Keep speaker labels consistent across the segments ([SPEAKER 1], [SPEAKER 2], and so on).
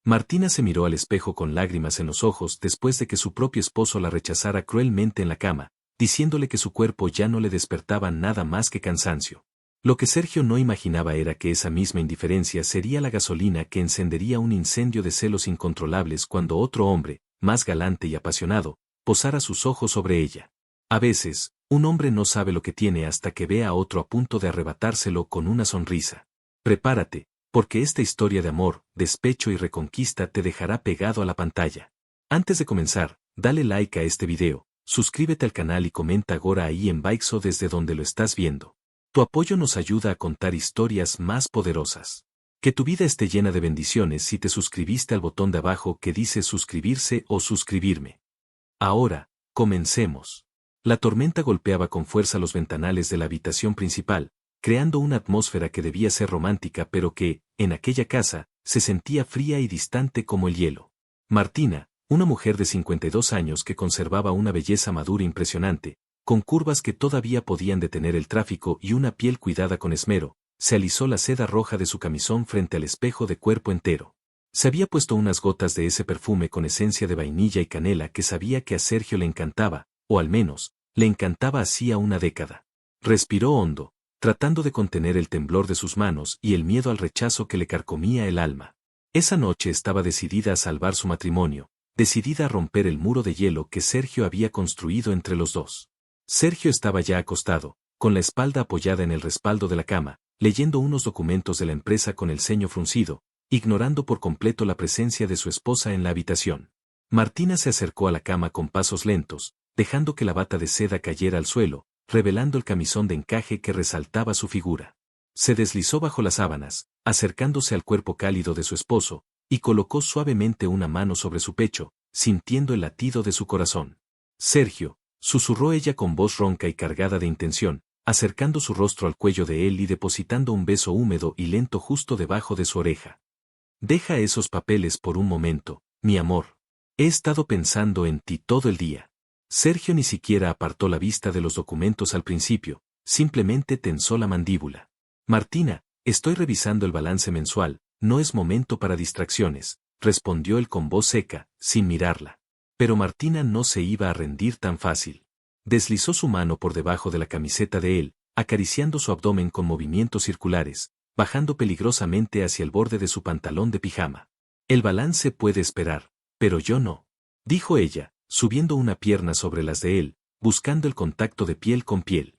[SPEAKER 1] Martina se miró al espejo con lágrimas en los ojos después de que su propio esposo la rechazara cruelmente en la cama, diciéndole que su cuerpo ya no le despertaba nada más que cansancio. Lo que Sergio no imaginaba era que esa misma indiferencia sería la gasolina que encendería un incendio de celos incontrolables cuando otro hombre, más galante y apasionado, posara sus ojos sobre ella. A veces, un hombre no sabe lo que tiene hasta que ve a otro a punto de arrebatárselo con una sonrisa. Prepárate, porque esta historia de amor, despecho y reconquista te dejará pegado a la pantalla. Antes de comenzar, dale like a este video, suscríbete al canal y comenta ahora ahí en Baixo desde donde lo estás viendo. Tu apoyo nos ayuda a contar historias más poderosas. Que tu vida esté llena de bendiciones si te suscribiste al botón de abajo que dice suscribirse o suscribirme. Ahora, comencemos. La tormenta golpeaba con fuerza los ventanales de la habitación principal, creando una atmósfera que debía ser romántica pero que, en aquella casa, se sentía fría y distante como el hielo. Martina, una mujer de 52 años que conservaba una belleza madura impresionante, con curvas que todavía podían detener el tráfico y una piel cuidada con esmero, se alisó la seda roja de su camisón frente al espejo de cuerpo entero. Se había puesto unas gotas de ese perfume con esencia de vainilla y canela que sabía que a Sergio le encantaba, o al menos, le encantaba hacía una década. Respiró hondo, tratando de contener el temblor de sus manos y el miedo al rechazo que le carcomía el alma. Esa noche estaba decidida a salvar su matrimonio, decidida a romper el muro de hielo que Sergio había construido entre los dos. Sergio estaba ya acostado, con la espalda apoyada en el respaldo de la cama, leyendo unos documentos de la empresa con el ceño fruncido, ignorando por completo la presencia de su esposa en la habitación. Martina se acercó a la cama con pasos lentos, dejando que la bata de seda cayera al suelo, revelando el camisón de encaje que resaltaba su figura. Se deslizó bajo las sábanas, acercándose al cuerpo cálido de su esposo, y colocó suavemente una mano sobre su pecho, sintiendo el latido de su corazón. Sergio, susurró ella con voz ronca y cargada de intención, acercando su rostro al cuello de él y depositando un beso húmedo y lento justo debajo de su oreja. Deja esos papeles por un momento, mi amor. He estado pensando en ti todo el día. Sergio ni siquiera apartó la vista de los documentos al principio, simplemente tensó la mandíbula. Martina, estoy revisando el balance mensual, no es momento para distracciones, respondió él con voz seca, sin mirarla. Pero Martina no se iba a rendir tan fácil. Deslizó su mano por debajo de la camiseta de él, acariciando su abdomen con movimientos circulares, bajando peligrosamente hacia el borde de su pantalón de pijama. El balance puede esperar, pero yo no, dijo ella, subiendo una pierna sobre las de él, buscando el contacto de piel con piel.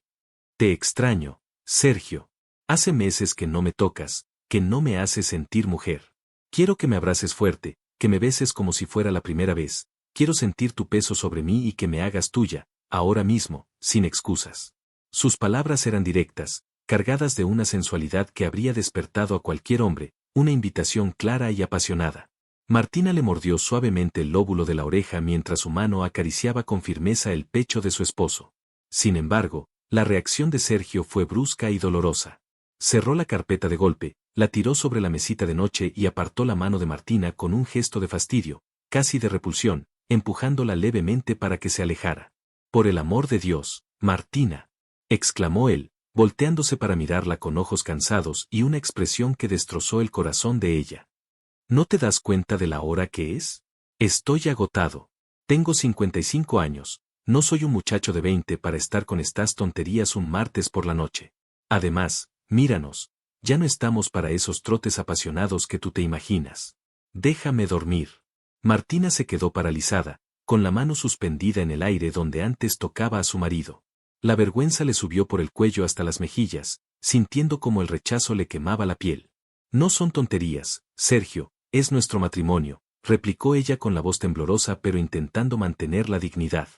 [SPEAKER 1] Te extraño, Sergio. Hace meses que no me tocas, que no me haces sentir mujer. Quiero que me abraces fuerte, que me beses como si fuera la primera vez. Quiero sentir tu peso sobre mí y que me hagas tuya, ahora mismo, sin excusas. Sus palabras eran directas, cargadas de una sensualidad que habría despertado a cualquier hombre, una invitación clara y apasionada. Martina le mordió suavemente el lóbulo de la oreja mientras su mano acariciaba con firmeza el pecho de su esposo. Sin embargo, la reacción de Sergio fue brusca y dolorosa. Cerró la carpeta de golpe, la tiró sobre la mesita de noche y apartó la mano de Martina con un gesto de fastidio, casi de repulsión, empujándola levemente para que se alejara. Por el amor de Dios, Martina, exclamó él, volteándose para mirarla con ojos cansados y una expresión que destrozó el corazón de ella. ¿No te das cuenta de la hora que es? Estoy agotado. Tengo 55 años, no soy un muchacho de 20 para estar con estas tonterías un martes por la noche. Además, míranos, ya no estamos para esos trotes apasionados que tú te imaginas. Déjame dormir. Martina se quedó paralizada, con la mano suspendida en el aire donde antes tocaba a su marido. La vergüenza le subió por el cuello hasta las mejillas, sintiendo como el rechazo le quemaba la piel. No son tonterías, Sergio, es nuestro matrimonio, replicó ella con la voz temblorosa pero intentando mantener la dignidad.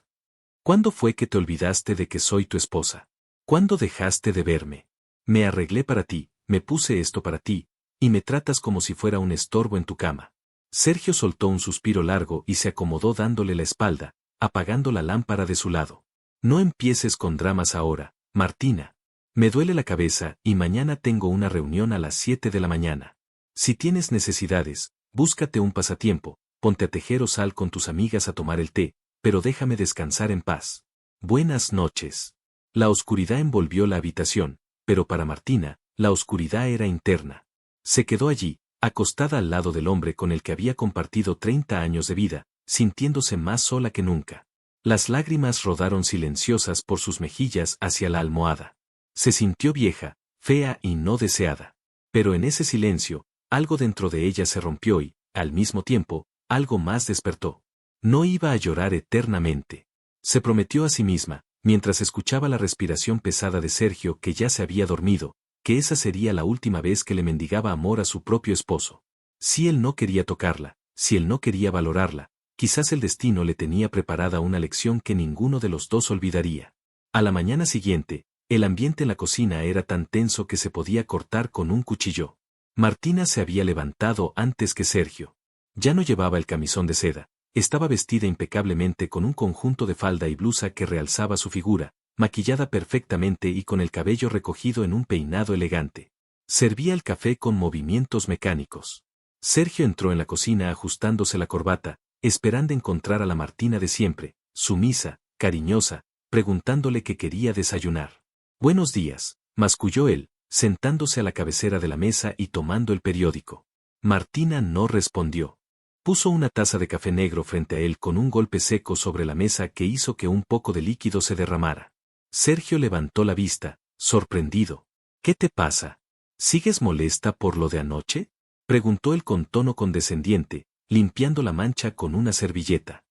[SPEAKER 1] ¿Cuándo fue que te olvidaste de que soy tu esposa? ¿Cuándo dejaste de verme? Me arreglé para ti, me puse esto para ti, y me tratas como si fuera un estorbo en tu cama. Sergio soltó un suspiro largo y se acomodó dándole la espalda, apagando la lámpara de su lado. No empieces con dramas ahora, Martina. Me duele la cabeza y mañana tengo una reunión a las 7 de la mañana. Si tienes necesidades, búscate un pasatiempo, ponte a tejer o sal con tus amigas a tomar el té, pero déjame descansar en paz. Buenas noches. La oscuridad envolvió la habitación, pero para Martina, la oscuridad era interna. Se quedó allí, acostada al lado del hombre con el que había compartido 30 años de vida, sintiéndose más sola que nunca. Las lágrimas rodaron silenciosas por sus mejillas hacia la almohada. Se sintió vieja, fea y no deseada. Pero en ese silencio, algo dentro de ella se rompió y, al mismo tiempo, algo más despertó. No iba a llorar eternamente. Se prometió a sí misma, mientras escuchaba la respiración pesada de Sergio que ya se había dormido, que esa sería la última vez que le mendigaba amor a su propio esposo. Si él no quería tocarla, si él no quería valorarla, quizás el destino le tenía preparada una lección que ninguno de los dos olvidaría. A la mañana siguiente, el ambiente en la cocina era tan tenso que se podía cortar con un cuchillo. Martina se había levantado antes que Sergio. Ya no llevaba el camisón de seda, estaba vestida impecablemente con un conjunto de falda y blusa que realzaba su figura, maquillada perfectamente y con el cabello recogido en un peinado elegante. Servía el café con movimientos mecánicos. Sergio entró en la cocina ajustándose la corbata, esperando encontrar a la Martina de siempre, sumisa, cariñosa, preguntándole qué quería desayunar. Buenos días, masculló él, sentándose a la cabecera de la mesa y tomando el periódico. Martina no respondió. Puso una taza de café negro frente a él con un golpe seco sobre la mesa que hizo que un poco de líquido se derramara. Sergio levantó la vista, sorprendido. ¿Qué te pasa? ¿Sigues molesta por lo de anoche?, preguntó él con tono condescendiente, limpiando la mancha con una servilleta.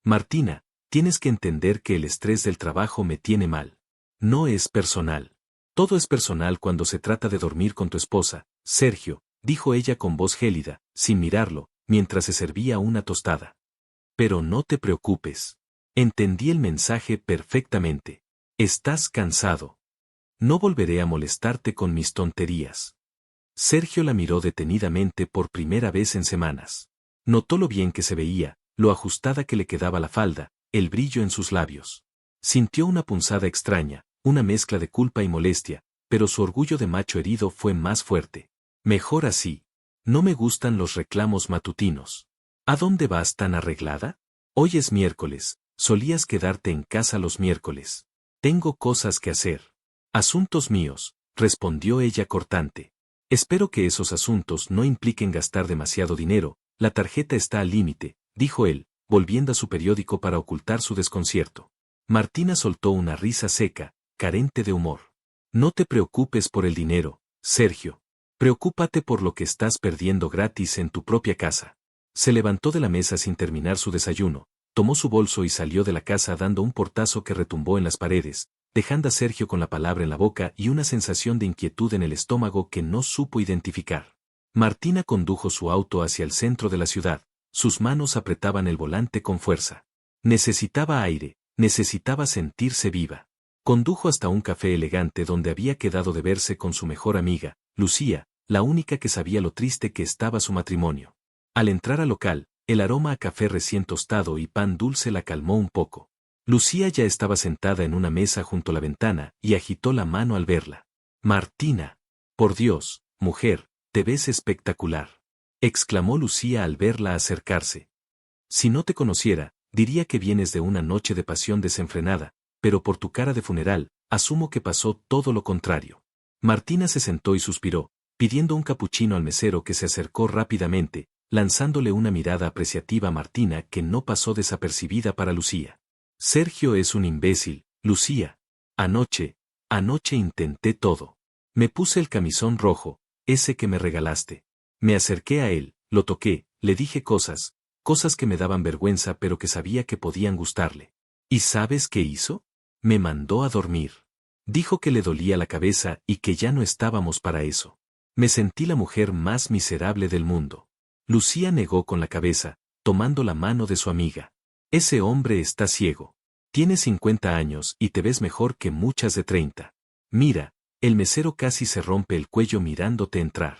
[SPEAKER 1] Martina, tienes que entender que el estrés del trabajo me tiene mal. No es personal. Todo es personal cuando se trata de dormir con tu esposa, Sergio, dijo ella con voz gélida, sin mirarlo, mientras se servía una tostada. Pero no te preocupes. Entendí el mensaje perfectamente. Estás cansado. No volveré a molestarte con mis tonterías. Sergio la miró detenidamente por primera vez en semanas. Notó lo bien que se veía, lo ajustada que le quedaba la falda, el brillo en sus labios. Sintió una punzada extraña, una mezcla de culpa y molestia, pero su orgullo de macho herido fue más fuerte. Mejor así. No me gustan los reclamos matutinos. ¿A dónde vas tan arreglada? Hoy es miércoles, solías quedarte en casa los miércoles. Tengo cosas que hacer. Asuntos míos, respondió ella cortante. Espero que esos asuntos no impliquen gastar demasiado dinero, la tarjeta está al límite, dijo él, volviendo a su periódico para ocultar su desconcierto. Martina soltó una risa seca, carente de humor. No te preocupes por el dinero, Sergio. Preocúpate por lo que estás perdiendo gratis en tu propia casa. Se levantó de la mesa sin terminar su desayuno, tomó su bolso y salió de la casa dando un portazo que retumbó en las paredes, dejando a Sergio con la palabra en la boca y una sensación de inquietud en el estómago que no supo identificar. Martina condujo su auto hacia el centro de la ciudad, sus manos apretaban el volante con fuerza. Necesitaba aire, necesitaba sentirse viva. Condujo hasta un café elegante donde había quedado de verse con su mejor amiga, Lucía, la única que sabía lo triste que estaba su matrimonio. Al entrar al local, el aroma a café recién tostado y pan dulce la calmó un poco. Lucía ya estaba sentada en una mesa junto a la ventana y agitó la mano al verla. Martina. Por Dios, mujer, te ves espectacular, exclamó Lucía al verla acercarse. Si no te conociera, diría que vienes de una noche de pasión desenfrenada, pero por tu cara de funeral, asumo que pasó todo lo contrario. Martina se sentó y suspiró, pidiendo un capuchino al mesero que se acercó rápidamente, lanzándole una mirada apreciativa a Martina que no pasó desapercibida para Lucía. Sergio es un imbécil, Lucía. Anoche intenté todo. Me puse el camisón rojo, ese que me regalaste. Me acerqué a él, lo toqué, le dije cosas que me daban vergüenza pero que sabía que podían gustarle. ¿Y sabes qué hizo? Me mandó a dormir. Dijo que le dolía la cabeza y que ya no estábamos para eso. Me sentí la mujer más miserable del mundo. Lucía negó con la cabeza, tomando la mano de su amiga. Ese hombre está ciego. Tienes 50 años y te ves mejor que muchas de 30. Mira, el mesero casi se rompe el cuello mirándote entrar.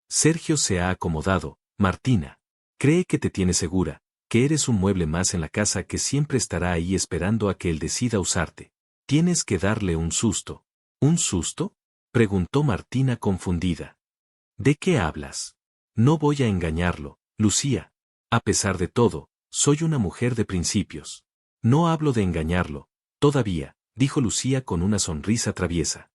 [SPEAKER 1] Sergio se ha acomodado, Martina. Cree que te tiene segura, que eres un mueble más en la casa que siempre estará ahí esperando a que él decida usarte. Tienes que darle un susto. ¿Un susto?, preguntó Martina confundida. ¿De qué hablas? No voy a engañarlo, Lucía. A pesar de todo, soy una mujer de principios. No hablo de engañarlo, todavía, dijo Lucía con una sonrisa traviesa.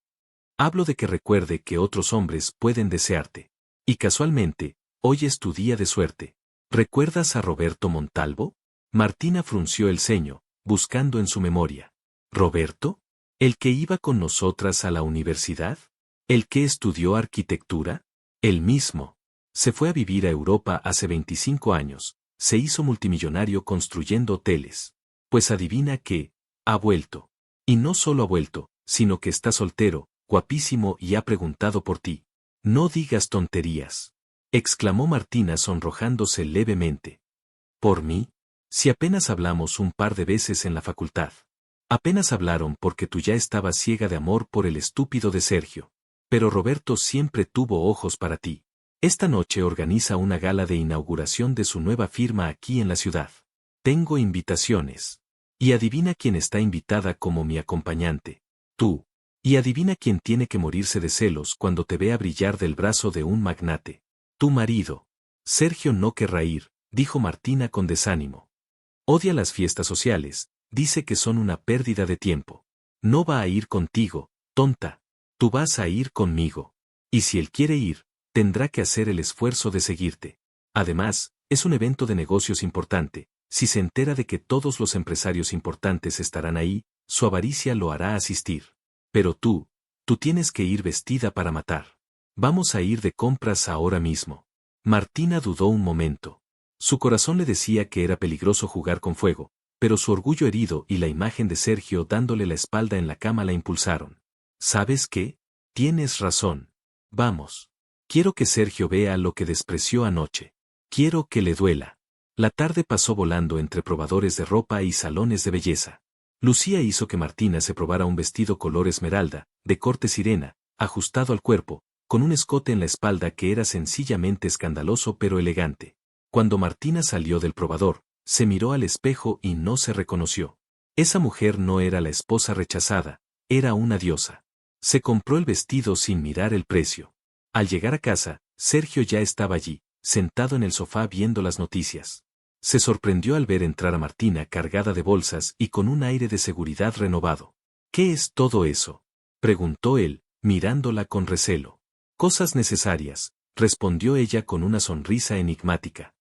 [SPEAKER 1] Hablo de que recuerde que otros hombres pueden desearte. Y casualmente, Hoy es tu día de suerte. ¿Recuerdas a Roberto Montalvo? Martina frunció el ceño, buscando en su memoria. ¿Roberto? ¿El que iba con nosotras a la universidad? ¿El que estudió arquitectura? El mismo. Se fue a vivir a Europa hace 25 años, se hizo multimillonario construyendo hoteles. Pues adivina qué, ha vuelto. Y no solo ha vuelto, sino que está soltero, guapísimo y ha preguntado por ti. No digas tonterías, exclamó Martina sonrojándose levemente. ¿Por mí? Si apenas hablamos un par de veces en la facultad. Apenas hablaron porque tú ya estabas ciega de amor por el estúpido de Sergio. Pero Roberto siempre tuvo ojos para ti. Esta noche organiza una gala de inauguración de su nueva firma aquí en la ciudad. Tengo invitaciones. Y adivina quién está invitada como mi acompañante. Tú. Y adivina quién tiene que morirse de celos cuando te vea brillar del brazo de un magnate. Tu marido. Sergio no querrá ir, dijo Martina con desánimo. Odia las fiestas sociales, dice que son una pérdida de tiempo. No va a ir contigo, tonta. Tú vas a ir conmigo. Y si él quiere ir, tendrá que hacer el esfuerzo de seguirte. Además, es un evento de negocios importante. Si se entera de que todos los empresarios importantes estarán ahí, su avaricia lo hará asistir. Pero tú tienes que ir vestida para matar. Vamos a ir de compras ahora mismo. Martina dudó un momento. Su corazón le decía que era peligroso jugar con fuego, pero su orgullo herido y la imagen de Sergio dándole la espalda en la cama la impulsaron. ¿Sabes qué? Tienes razón. Vamos. Quiero que Sergio vea lo que despreció anoche. Quiero que le duela. La tarde pasó volando entre probadores de ropa y salones de belleza. Lucía hizo que Martina se probara un vestido color esmeralda, de corte sirena, ajustado al cuerpo, con un escote en la espalda que era sencillamente escandaloso pero elegante. Cuando Martina salió del probador, se miró al espejo y no se reconoció. Esa mujer no era la esposa rechazada, era una diosa. Se compró el vestido sin mirar el precio. Al llegar a casa, Sergio ya estaba allí, sentado en el sofá viendo las noticias. Se sorprendió al ver entrar a Martina cargada de bolsas y con un aire de seguridad renovado. ¿Qué es todo eso?, preguntó él, mirándola con recelo. Cosas necesarias, respondió ella con una sonrisa enigmática.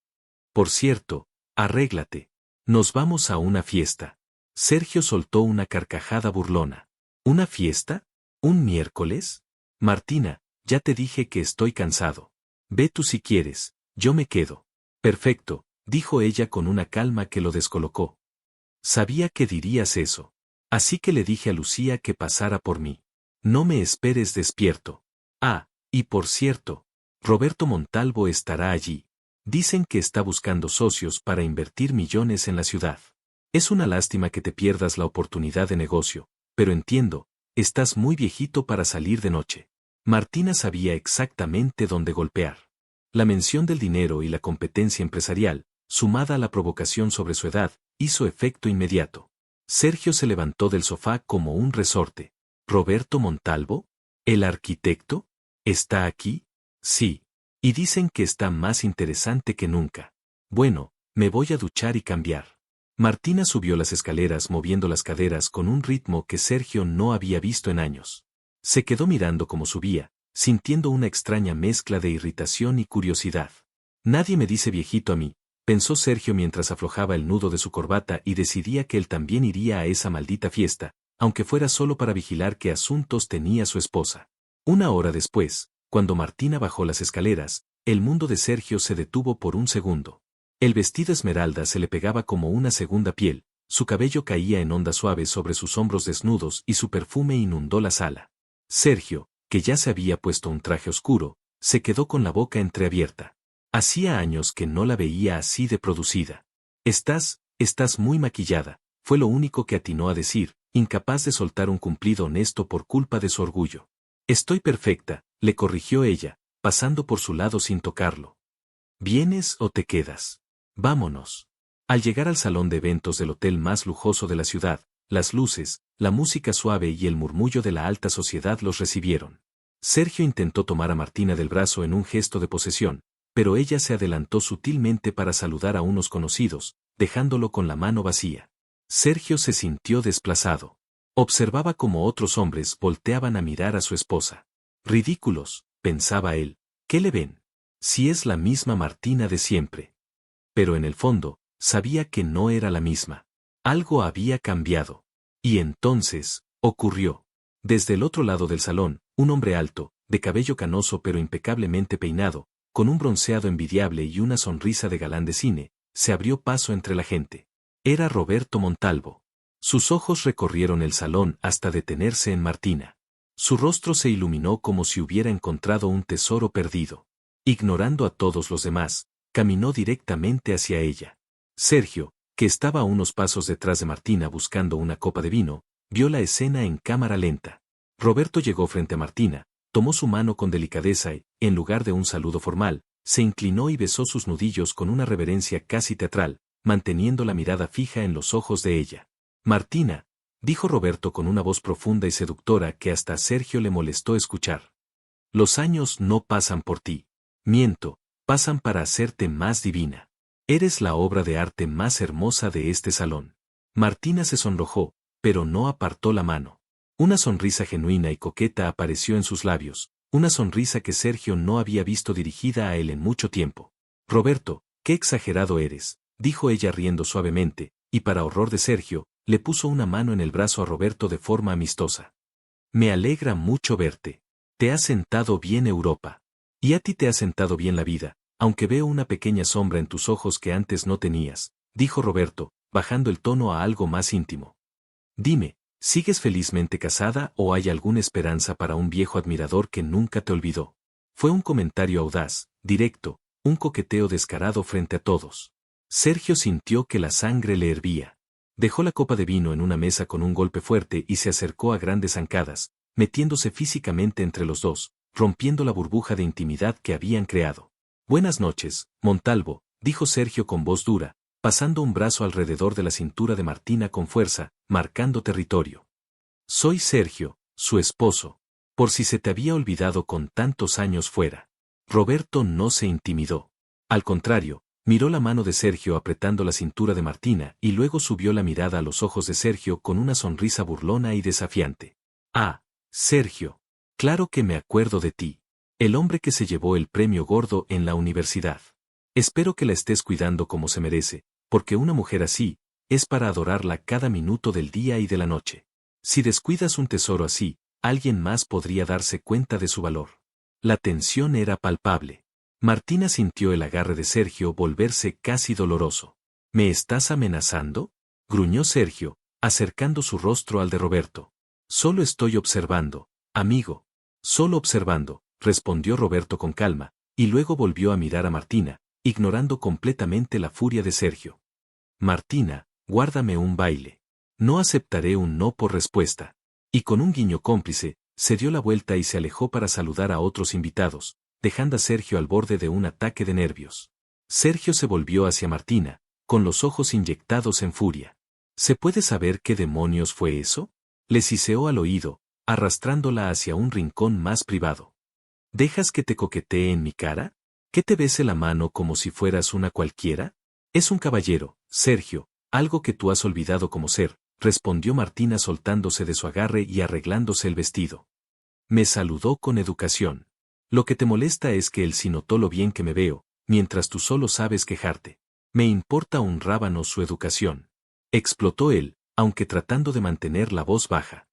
[SPEAKER 1] Por cierto, arréglate. Nos vamos a una fiesta. Sergio soltó una carcajada burlona. ¿Una fiesta? ¿Un miércoles? Martina, ya te dije que estoy cansado. Ve tú si quieres, yo me quedo. Perfecto, dijo ella con una calma que lo descolocó. Sabía que dirías eso. Así que le dije a Lucía que pasara por mí. No me esperes despierto. Ah, y por cierto, Roberto Montalvo estará allí. Dicen que está buscando socios para invertir millones en la ciudad. Es una lástima que te pierdas la oportunidad de negocio, pero entiendo, estás muy viejito para salir de noche. Martina sabía exactamente dónde golpear. La mención del dinero y la competencia empresarial, sumada a la provocación sobre su edad, hizo efecto inmediato. Sergio se levantó del sofá como un resorte. ¿Roberto Montalvo? ¿El arquitecto? ¿Está aquí? Sí. Y dicen que está más interesante que nunca. Bueno, me voy a duchar y cambiar. Martina subió las escaleras moviendo las caderas con un ritmo que Sergio no había visto en años. Se quedó mirando cómo subía, sintiendo una extraña mezcla de irritación y curiosidad. Nadie me dice viejito a mí, pensó Sergio mientras aflojaba el nudo de su corbata y decidía que él también iría a esa maldita fiesta, aunque fuera solo para vigilar qué asuntos tenía su esposa. Una hora después, cuando Martina bajó las escaleras, el mundo de Sergio se detuvo por un segundo. El vestido esmeralda se le pegaba como una segunda piel, su cabello caía en ondas suaves sobre sus hombros desnudos y su perfume inundó la sala. Sergio, que ya se había puesto un traje oscuro, se quedó con la boca entreabierta. Hacía años que no la veía así de producida. Estás muy maquillada, fue lo único que atinó a decir, incapaz de soltar un cumplido honesto por culpa de su orgullo. Estoy perfecta, le corrigió ella, pasando por su lado sin tocarlo. ¿Vienes o te quedas? Vámonos. Al llegar al salón de eventos del hotel más lujoso de la ciudad, las luces, la música suave y el murmullo de la alta sociedad los recibieron. Sergio intentó tomar a Martina del brazo en un gesto de posesión, pero ella se adelantó sutilmente para saludar a unos conocidos, dejándolo con la mano vacía. Sergio se sintió desplazado. Observaba cómo otros hombres volteaban a mirar a su esposa. Ridículos, pensaba él. ¿Qué le ven? Si es la misma Martina de siempre. Pero en el fondo, sabía que no era la misma. Algo había cambiado. Y entonces, ocurrió. Desde el otro lado del salón, un hombre alto, de cabello canoso pero impecablemente peinado, con un bronceado envidiable y una sonrisa de galán de cine, se abrió paso entre la gente. Era Roberto Montalvo. Sus ojos recorrieron el salón hasta detenerse en Martina. Su rostro se iluminó como si hubiera encontrado un tesoro perdido. Ignorando a todos los demás, caminó directamente hacia ella. Sergio, que estaba a unos pasos detrás de Martina buscando una copa de vino, vio la escena en cámara lenta. Roberto llegó frente a Martina, tomó su mano con delicadeza y, en lugar de un saludo formal, se inclinó y besó sus nudillos con una reverencia casi teatral, manteniendo la mirada fija en los ojos de ella. Martina, dijo Roberto con una voz profunda y seductora que hasta a Sergio le molestó escuchar. Los años no pasan por ti. Miento, pasan para hacerte más divina. Eres la obra de arte más hermosa de este salón. Martina se sonrojó, pero no apartó la mano. Una sonrisa genuina y coqueta apareció en sus labios, una sonrisa que Sergio no había visto dirigida a él en mucho tiempo. Roberto, qué exagerado eres, dijo ella riendo suavemente, y para horror de Sergio, le puso una mano en el brazo a Roberto de forma amistosa. Me alegra mucho verte. Te has sentado bien Europa. Y a ti te ha sentado bien la vida, aunque veo una pequeña sombra en tus ojos que antes no tenías, dijo Roberto, bajando el tono a algo más íntimo. Dime, ¿sigues felizmente casada o hay alguna esperanza para un viejo admirador que nunca te olvidó? Fue un comentario audaz, directo, un coqueteo descarado frente a todos. Sergio sintió que la sangre le hervía. Dejó la copa de vino en una mesa con un golpe fuerte y se acercó a grandes zancadas, metiéndose físicamente entre los dos, rompiendo la burbuja de intimidad que habían creado. Buenas noches, Montalvo, dijo Sergio con voz dura, pasando un brazo alrededor de la cintura de Martina con fuerza, marcando territorio. Soy Sergio, su esposo. Por si se te había olvidado con tantos años fuera. Roberto no se intimidó. Al contrario, miró la mano de Sergio apretando la cintura de Martina y luego subió la mirada a los ojos de Sergio con una sonrisa burlona y desafiante. Ah, Sergio. Claro que me acuerdo de ti. El hombre que se llevó el premio gordo en la universidad. Espero que la estés cuidando como se merece, porque una mujer así, es para adorarla cada minuto del día y de la noche. Si descuidas un tesoro así, alguien más podría darse cuenta de su valor. La tensión era palpable. Martina sintió el agarre de Sergio volverse casi doloroso. ¿Me estás amenazando? Gruñó Sergio, acercando su rostro al de Roberto. Solo estoy observando, amigo. Solo observando, respondió Roberto con calma, y luego volvió a mirar a Martina, ignorando completamente la furia de Sergio. Martina, guárdame un baile. No aceptaré un no por respuesta. Y con un guiño cómplice, se dio la vuelta y se alejó para saludar a otros invitados, dejando a Sergio al borde de un ataque de nervios. Sergio se volvió hacia Martina, con los ojos inyectados en furia. ¿Se puede saber qué demonios fue eso? Le siseó al oído, arrastrándola hacia un rincón más privado. ¿Dejas que te coquetee en mi cara? ¿Que te bese la mano como si fueras una cualquiera? Es un caballero, Sergio, algo que tú has olvidado como ser, respondió Martina soltándose de su agarre y arreglándose el vestido. Me saludó con educación. Lo que te molesta es que él sí notó lo bien que me veo, mientras tú solo sabes quejarte. Me importa un rábano su educación. Explotó él, aunque tratando de mantener la voz baja.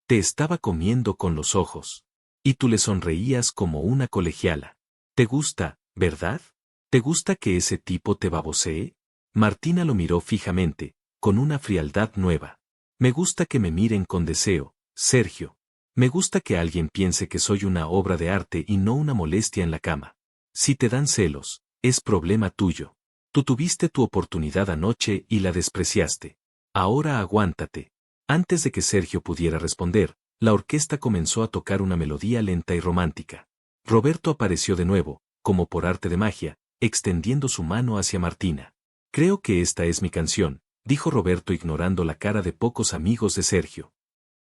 [SPEAKER 1] Te estaba comiendo con los ojos. Y tú le sonreías como una colegiala. ¿Te gusta, verdad? ¿Te gusta que ese tipo te babosee? Martina lo miró fijamente, con una frialdad nueva. Me gusta que me miren con deseo, Sergio. Me gusta que alguien piense que soy una obra de arte y no una molestia en la cama. Si te dan celos, es problema tuyo. Tú tuviste tu oportunidad anoche y la despreciaste. Ahora aguántate. Antes de que Sergio pudiera responder, la orquesta comenzó a tocar una melodía lenta y romántica. Roberto apareció de nuevo, como por arte de magia, extendiendo su mano hacia Martina. Creo que esta es mi canción, dijo Roberto ignorando la cara de pocos amigos de Sergio.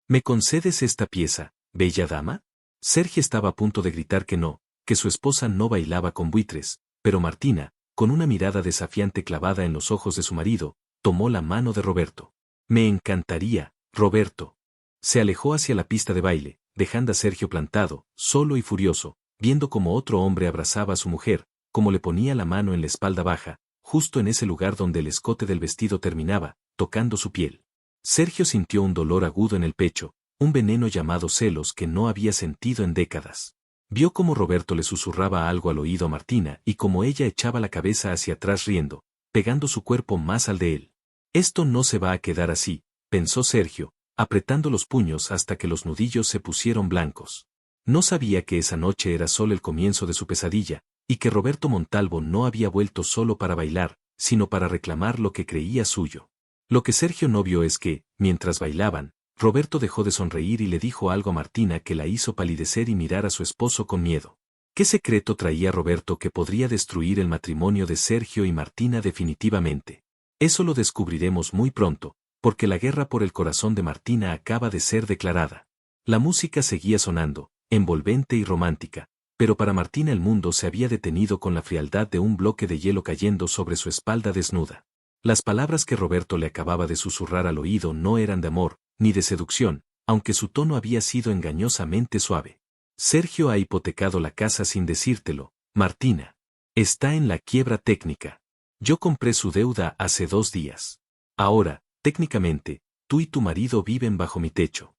[SPEAKER 1] ¿Me concedes esta pieza, bella dama? Sergio estaba a punto de gritar que no, que su esposa no bailaba con buitres, pero Martina, con una mirada desafiante clavada en los ojos de su marido, tomó la mano de Roberto. Me encantaría, Roberto. Se alejó hacia la pista de baile, dejando a Sergio plantado, solo y furioso, viendo cómo otro hombre abrazaba a su mujer, cómo le ponía la mano en la espalda baja, justo en ese lugar donde el escote del vestido terminaba, tocando su piel. Sergio sintió un dolor agudo en el pecho, un veneno llamado celos que no había sentido en décadas. Vio cómo Roberto le susurraba algo al oído a Martina y cómo ella echaba la cabeza hacia atrás riendo, pegando su cuerpo más al de él. Esto no se va a quedar así, pensó Sergio, apretando los puños hasta que los nudillos se pusieron blancos. No sabía que esa noche era solo el comienzo de su pesadilla, y que Roberto Montalvo no había vuelto solo para bailar, sino para reclamar lo que creía suyo. Lo que Sergio no vio es que, mientras bailaban, Roberto dejó de sonreír y le dijo algo a Martina que la hizo palidecer y mirar a su esposo con miedo. ¿Qué secreto traía Roberto que podría destruir el matrimonio de Sergio y Martina definitivamente? Eso lo descubriremos muy pronto, porque la guerra por el corazón de Martina acaba de ser declarada. La música seguía sonando, envolvente y romántica, pero para Martina el mundo se había detenido con la frialdad de un bloque de hielo cayendo sobre su espalda desnuda. Las palabras que Roberto le acababa de susurrar al oído no eran de amor, ni de seducción, aunque su tono había sido engañosamente suave. Sergio ha hipotecado la casa sin decírtelo, Martina. Está en la quiebra técnica. Yo compré su deuda hace 2 días. Ahora, técnicamente, tú y tu marido viven bajo mi techo.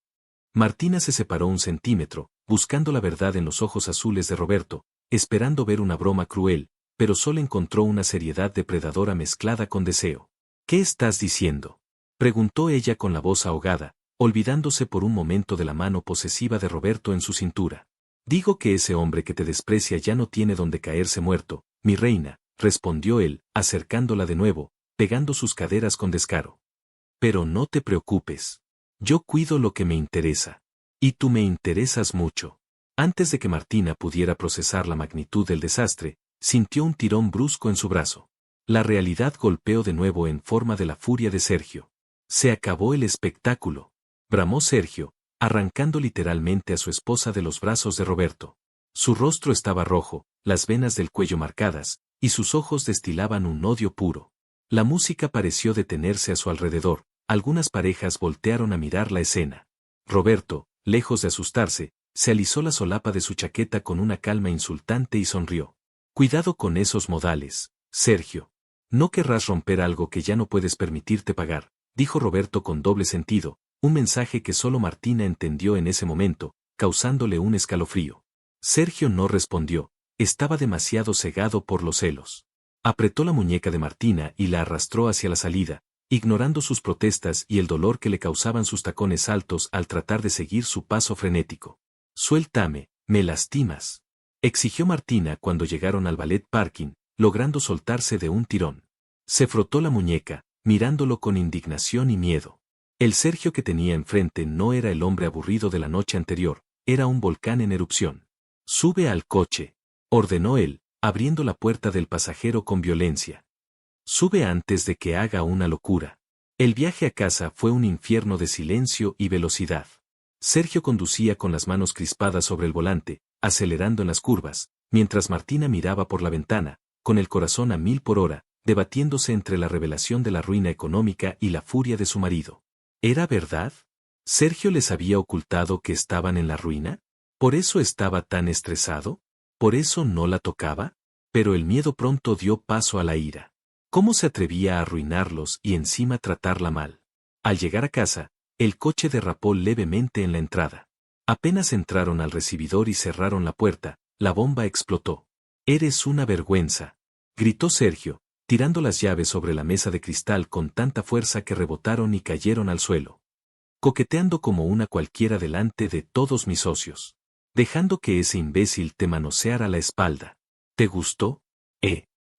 [SPEAKER 1] Martina se separó 1 centímetro, buscando la verdad en los ojos azules de Roberto, esperando ver una broma cruel, pero solo encontró una seriedad depredadora mezclada con deseo. ¿Qué estás diciendo?, preguntó ella con la voz ahogada, olvidándose por un momento de la mano posesiva de Roberto en su cintura. Digo que ese hombre que te desprecia ya no tiene donde caerse muerto, mi reina, respondió él, acercándola de nuevo, pegando sus caderas con descaro. Pero no te preocupes. Yo cuido lo que me interesa. Y tú me interesas mucho. Antes de que Martina pudiera procesar la magnitud del desastre, sintió un tirón brusco en su brazo. La realidad golpeó de nuevo en forma de la furia de Sergio. Se acabó el espectáculo, bramó Sergio, arrancando literalmente a su esposa de los brazos de Roberto. Su rostro estaba rojo, las venas del cuello marcadas, y sus ojos destilaban un odio puro. La música pareció detenerse a su alrededor, algunas parejas voltearon a mirar la escena. Roberto, lejos de asustarse, se alisó la solapa de su chaqueta con una calma insultante y sonrió. Cuidado con esos modales, Sergio. No querrás romper algo que ya no puedes permitirte pagar, dijo Roberto con doble sentido, un mensaje que solo Martina entendió en ese momento, causándole un escalofrío. Sergio no respondió, estaba demasiado cegado por los celos. Apretó la muñeca de Martina y la arrastró hacia la salida, ignorando sus protestas y el dolor que le causaban sus tacones altos al tratar de seguir su paso frenético. Suéltame, me lastimas, exigió Martina cuando llegaron al ballet parking, logrando soltarse de un tirón. Se frotó la muñeca, mirándolo con indignación y miedo. El Sergio que tenía enfrente no era el hombre aburrido de la noche anterior, era un volcán en erupción. Sube al coche, ordenó él, abriendo la puerta del pasajero con violencia. Sube antes de que haga una locura. El viaje a casa fue un infierno de silencio y velocidad. Sergio conducía con las manos crispadas sobre el volante, acelerando en las curvas, mientras Martina miraba por la ventana, con el corazón a 1000 por hora, debatiéndose entre la revelación de la ruina económica y la furia de su marido. ¿Era verdad? ¿Sergio les había ocultado que estaban en la ruina? ¿Por eso estaba tan estresado? ¿Por eso no la tocaba? Pero el miedo pronto dio paso a la ira. ¿Cómo se atrevía a arruinarlos y encima tratarla mal? Al llegar a casa, el coche derrapó levemente en la entrada. Apenas entraron al recibidor y cerraron la puerta, la bomba explotó. «Eres una vergüenza», gritó Sergio, tirando las llaves sobre la mesa de cristal con tanta fuerza que rebotaron y cayeron al suelo. Coqueteando como una cualquiera delante de todos mis socios. Dejando que ese imbécil te manoseara la espalda. ¿Te gustó?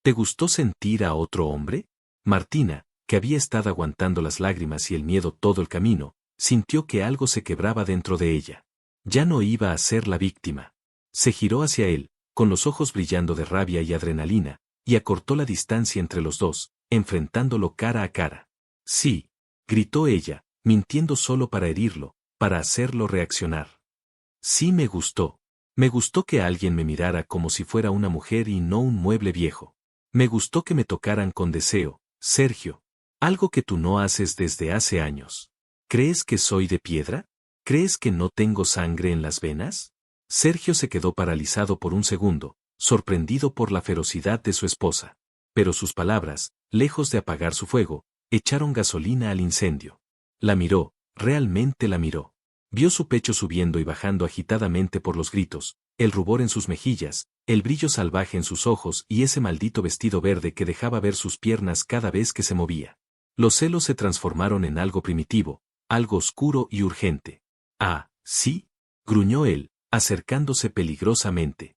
[SPEAKER 1] ¿Te gustó sentir a otro hombre? Martina, que había estado aguantando las lágrimas y el miedo todo el camino, sintió que algo se quebraba dentro de ella. Ya no iba a ser la víctima. Se giró hacia él, con los ojos brillando de rabia y adrenalina, y acortó la distancia entre los dos, enfrentándolo cara a cara. Sí, gritó ella, mintiendo solo para herirlo, para hacerlo reaccionar. Sí me gustó. Me gustó que alguien me mirara como si fuera una mujer y no un mueble viejo. Me gustó que me tocaran con deseo, Sergio. Algo que tú no haces desde hace años. ¿Crees que soy de piedra? ¿Crees que no tengo sangre en las venas? Sergio se quedó paralizado por un segundo, sorprendido por la ferocidad de su esposa. Pero sus palabras, lejos de apagar su fuego, echaron gasolina al incendio. La miró, realmente la miró. Vio su pecho subiendo y bajando agitadamente por los gritos, el rubor en sus mejillas, el brillo salvaje en sus ojos y ese maldito vestido verde que dejaba ver sus piernas cada vez que se movía. Los celos se transformaron en algo primitivo, algo oscuro y urgente. «Ah, sí», gruñó él, acercándose peligrosamente.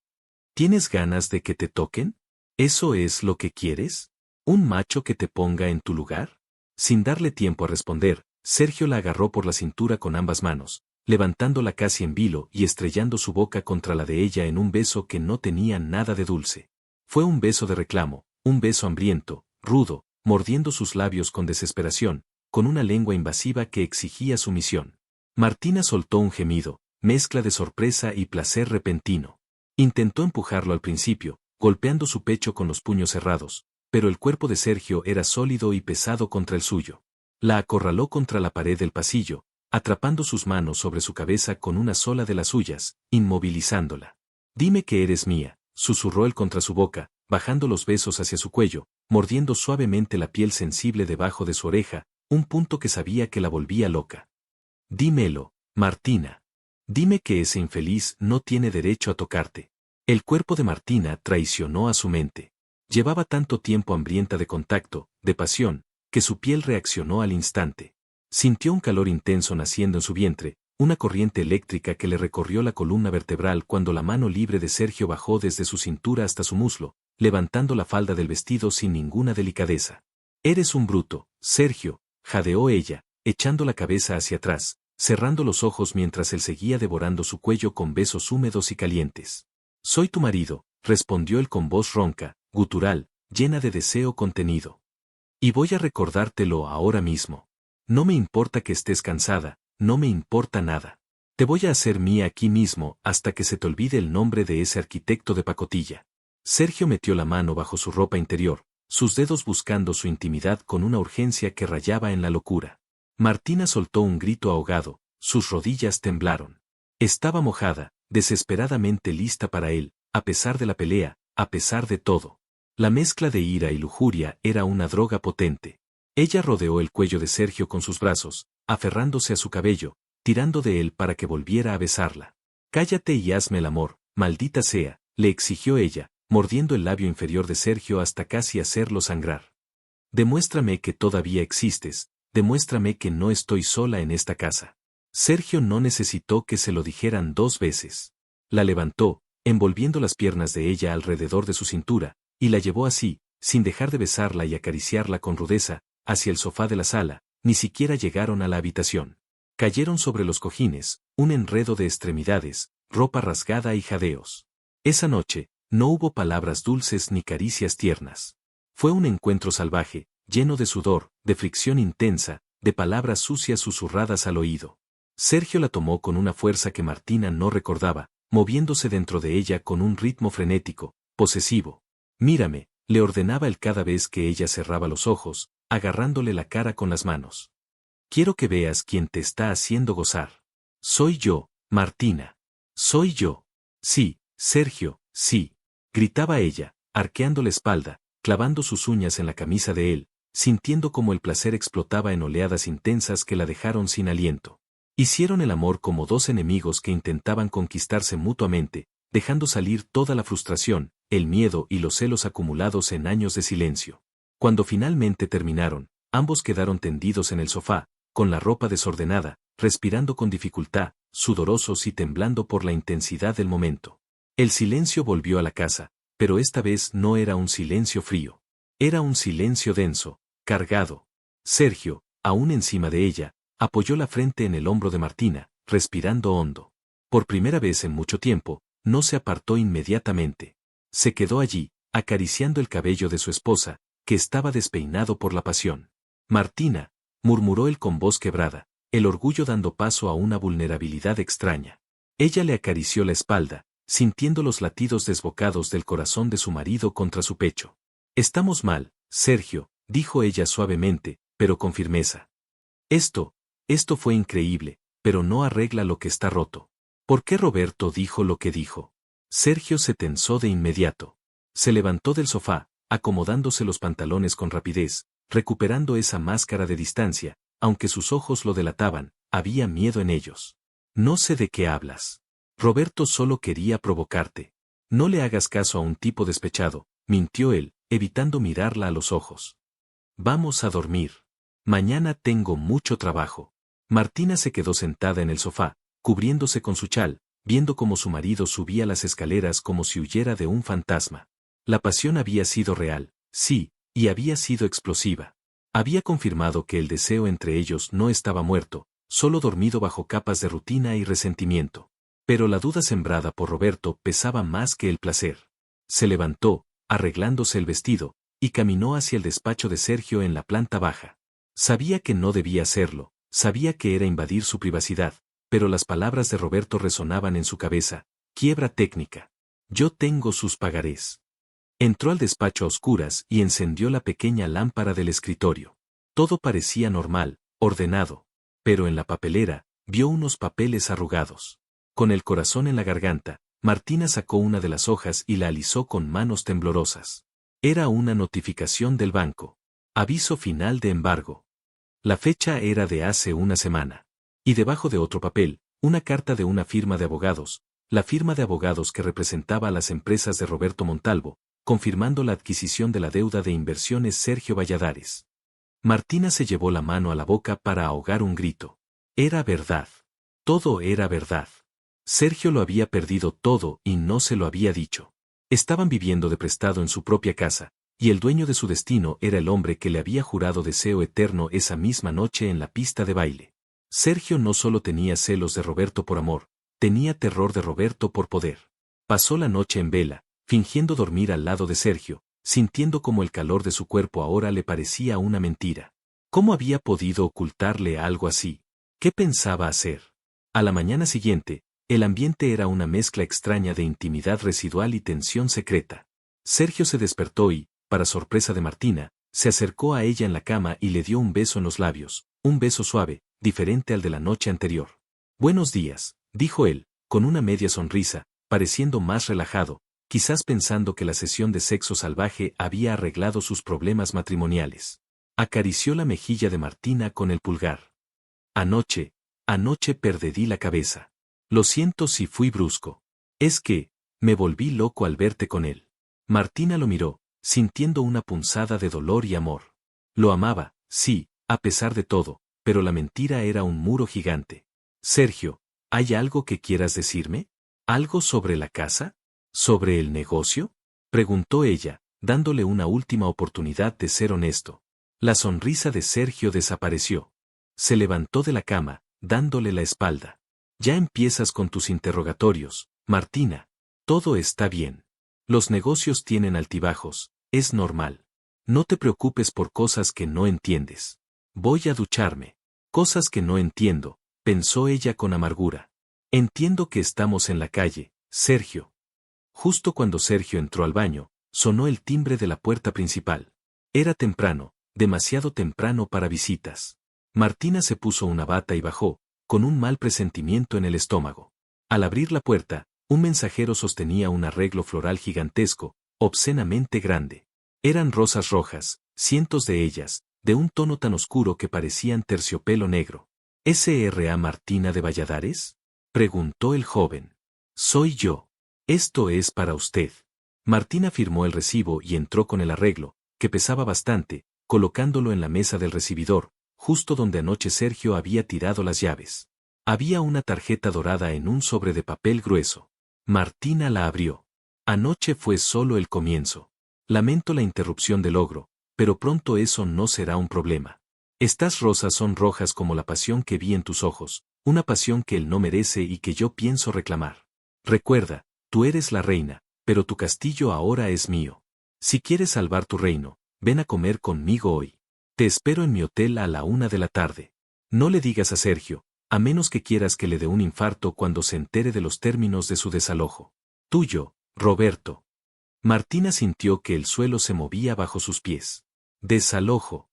[SPEAKER 1] «¿Tienes ganas de que te toquen? ¿Eso es lo que quieres? ¿Un macho que te ponga en tu lugar?» Sin darle tiempo a responder, Sergio la agarró por la cintura con ambas manos, levantándola casi en vilo y estrellando su boca contra la de ella en un beso que no tenía nada de dulce. Fue un beso de reclamo, un beso hambriento, rudo, mordiendo sus labios con desesperación, con una lengua invasiva que exigía sumisión. Martina soltó un gemido, mezcla de sorpresa y placer repentino. Intentó empujarlo al principio, golpeando su pecho con los puños cerrados, pero el cuerpo de Sergio era sólido y pesado contra el suyo. La acorraló contra la pared del pasillo, atrapando sus manos sobre su cabeza con una sola de las suyas, inmovilizándola. «Dime que eres mía», susurró él contra su boca, bajando los besos hacia su cuello, mordiendo suavemente la piel sensible debajo de su oreja, un punto que sabía que la volvía loca. «Dímelo, Martina. Dime que ese infeliz no tiene derecho a tocarte». El cuerpo de Martina traicionó a su mente. Llevaba tanto tiempo hambrienta de contacto, de pasión, que su piel reaccionó al instante. Sintió un calor intenso naciendo en su vientre, una corriente eléctrica que le recorrió la columna vertebral cuando la mano libre de Sergio bajó desde su cintura hasta su muslo, levantando la falda del vestido sin ninguna delicadeza. «Eres un bruto, Sergio», jadeó ella, echando la cabeza hacia atrás, cerrando los ojos mientras él seguía devorando su cuello con besos húmedos y calientes. «Soy tu marido», respondió él con voz ronca, gutural, llena de deseo contenido. «Y voy a recordártelo ahora mismo. No me importa que estés cansada, no me importa nada. Te voy a hacer mía aquí mismo hasta que se te olvide el nombre de ese arquitecto de pacotilla». Sergio metió la mano bajo su ropa interior, sus dedos buscando su intimidad con una urgencia que rayaba en la locura. Martina soltó un grito ahogado, sus rodillas temblaron. Estaba mojada, desesperadamente lista para él, a pesar de la pelea, a pesar de todo. La mezcla de ira y lujuria era una droga potente. Ella rodeó el cuello de Sergio con sus brazos, aferrándose a su cabello, tirando de él para que volviera a besarla. «Cállate y hazme el amor, maldita sea», le exigió ella, mordiendo el labio inferior de Sergio hasta casi hacerlo sangrar. «Demuéstrame que todavía existes, demuéstrame que no estoy sola en esta casa». Sergio no necesitó que se lo dijeran 2 veces. La levantó, envolviendo las piernas de ella alrededor de su cintura, y la llevó así, sin dejar de besarla y acariciarla con rudeza, hacia el sofá de la sala. Ni siquiera llegaron a la habitación. Cayeron sobre los cojines, un enredo de extremidades, ropa rasgada y jadeos. Esa noche, no hubo palabras dulces ni caricias tiernas. Fue un encuentro salvaje, lleno de sudor, de fricción intensa, de palabras sucias susurradas al oído. Sergio la tomó con una fuerza que Martina no recordaba, moviéndose dentro de ella con un ritmo frenético, posesivo. «Mírame», le ordenaba él cada vez que ella cerraba los ojos, agarrándole la cara con las manos. «Quiero que veas quién te está haciendo gozar. Soy yo, Martina. Soy yo. Sí, Sergio, sí», gritaba ella, arqueando la espalda, clavando sus uñas en la camisa de él, sintiendo como el placer explotaba en oleadas intensas que la dejaron sin aliento. Hicieron el amor como 2 enemigos que intentaban conquistarse mutuamente, dejando salir toda la frustración, el miedo y los celos acumulados en años de silencio. Cuando finalmente terminaron, ambos quedaron tendidos en el sofá, con la ropa desordenada, respirando con dificultad, sudorosos y temblando por la intensidad del momento. El silencio volvió a la casa, pero esta vez no era un silencio frío. Era un silencio denso, cargado. Sergio, aún encima de ella, apoyó la frente en el hombro de Martina, respirando hondo. Por primera vez en mucho tiempo, no se apartó inmediatamente. Se quedó allí, acariciando el cabello de su esposa, que estaba despeinado por la pasión. «Martina», murmuró él con voz quebrada, el orgullo dando paso a una vulnerabilidad extraña. Ella le acarició la espalda, sintiendo los latidos desbocados del corazón de su marido contra su pecho. «Estamos mal, Sergio», dijo ella suavemente, pero con firmeza. Esto fue increíble, pero no arregla lo que está roto. ¿Por qué Roberto dijo lo que dijo? Sergio se tensó de inmediato. Se levantó del sofá, acomodándose los pantalones con rapidez, recuperando esa máscara de distancia, aunque sus ojos lo delataban, había miedo en ellos. No sé de qué hablas. Roberto solo quería provocarte. No le hagas caso a un tipo despechado, mintió él, evitando mirarla a los ojos. Vamos a dormir. Mañana tengo mucho trabajo. Martina se quedó sentada en el sofá, cubriéndose con su chal, viendo cómo su marido subía las escaleras como si huyera de un fantasma. La pasión había sido real, sí, y había sido explosiva. Había confirmado que el deseo entre ellos no estaba muerto, solo dormido bajo capas de rutina y resentimiento. Pero la duda sembrada por Roberto pesaba más que el placer. Se levantó, arreglándose el vestido, y caminó hacia el despacho de Sergio en la planta baja. Sabía que no debía hacerlo, sabía que era invadir su privacidad, pero las palabras de Roberto resonaban en su cabeza. Quiebra técnica. Yo tengo sus pagarés. Entró al despacho a oscuras y encendió la pequeña lámpara del escritorio. Todo parecía normal, ordenado. Pero en la papelera, vio unos papeles arrugados. Con el corazón en la garganta, Martina sacó una de las hojas y la alisó con manos temblorosas. Era una notificación del banco. Aviso final de embargo. La fecha era de hace una semana. Y debajo de otro papel, una carta de una firma de abogados, la firma de abogados que representaba a las empresas de Roberto Montalvo, confirmando la adquisición de la deuda de inversiones Sergio Valladares. Martina se llevó la mano a la boca para ahogar un grito. Era verdad. Todo era verdad. Sergio lo había perdido todo y no se lo había dicho. Estaban viviendo de prestado en su propia casa, y el dueño de su destino era el hombre que le había jurado deseo eterno esa misma noche en la pista de baile. Sergio no solo tenía celos de Roberto por amor, tenía terror de Roberto por poder. Pasó la noche en vela, fingiendo dormir al lado de Sergio, sintiendo como el calor de su cuerpo ahora le parecía una mentira. ¿Cómo había podido ocultarle algo así? ¿Qué pensaba hacer? A la mañana siguiente, el ambiente era una mezcla extraña de intimidad residual y tensión secreta. Sergio se despertó y, para sorpresa de Martina, se acercó a ella en la cama y le dio un beso en los labios, un beso suave, diferente al de la noche anterior. Buenos días, dijo él, con una media sonrisa, pareciendo más relajado, quizás pensando que la sesión de sexo salvaje había arreglado sus problemas matrimoniales. Acarició la mejilla de Martina con el pulgar. Anoche perdí la cabeza. Lo siento si fui brusco. Es que, me volví loco al verte con él. Martina lo miró, sintiendo una punzada de dolor y amor. Lo amaba, sí, a pesar de todo, pero la mentira era un muro gigante. Sergio, ¿hay algo que quieras decirme? ¿Algo sobre la casa? ¿Sobre el negocio? Preguntó ella, dándole una última oportunidad de ser honesto. La sonrisa de Sergio desapareció. Se levantó de la cama, dándole la espalda. Ya empiezas con tus interrogatorios, Martina. Todo está bien. Los negocios tienen altibajos, es normal. No te preocupes por cosas que no entiendes. Voy a ducharme. Cosas que no entiendo, pensó ella con amargura. Entiendo que estamos en la calle, Sergio. Justo cuando Sergio entró al baño, sonó el timbre de la puerta principal. Era temprano, demasiado temprano para visitas. Martina se puso una bata y bajó, con un mal presentimiento en el estómago. Al abrir la puerta, un mensajero sostenía un arreglo floral gigantesco, obscenamente grande. Eran rosas rojas, cientos de ellas, de un tono tan oscuro que parecían terciopelo negro. ¿S.R.A. Martina de Valladares? Preguntó el joven. Soy yo. Esto es para usted. Martina firmó el recibo y entró con el arreglo, que pesaba bastante, colocándolo en la mesa del recibidor, justo donde anoche Sergio había tirado las llaves. Había una tarjeta dorada en un sobre de papel grueso. Martina la abrió. Anoche fue solo el comienzo. Lamento la interrupción del logro, pero pronto eso no será un problema. Estas rosas son rojas como la pasión que vi en tus ojos, una pasión que él no merece y que yo pienso reclamar. Recuerda, tú eres la reina, pero tu castillo ahora es mío. Si quieres salvar tu reino, ven a comer conmigo hoy. Te espero en mi hotel a la 1 de la tarde. No le digas a Sergio, a menos que quieras que le dé un infarto cuando se entere de los términos de su desalojo. Tuyo, Roberto. Martina sintió que el suelo se movía bajo sus pies. Desalojo.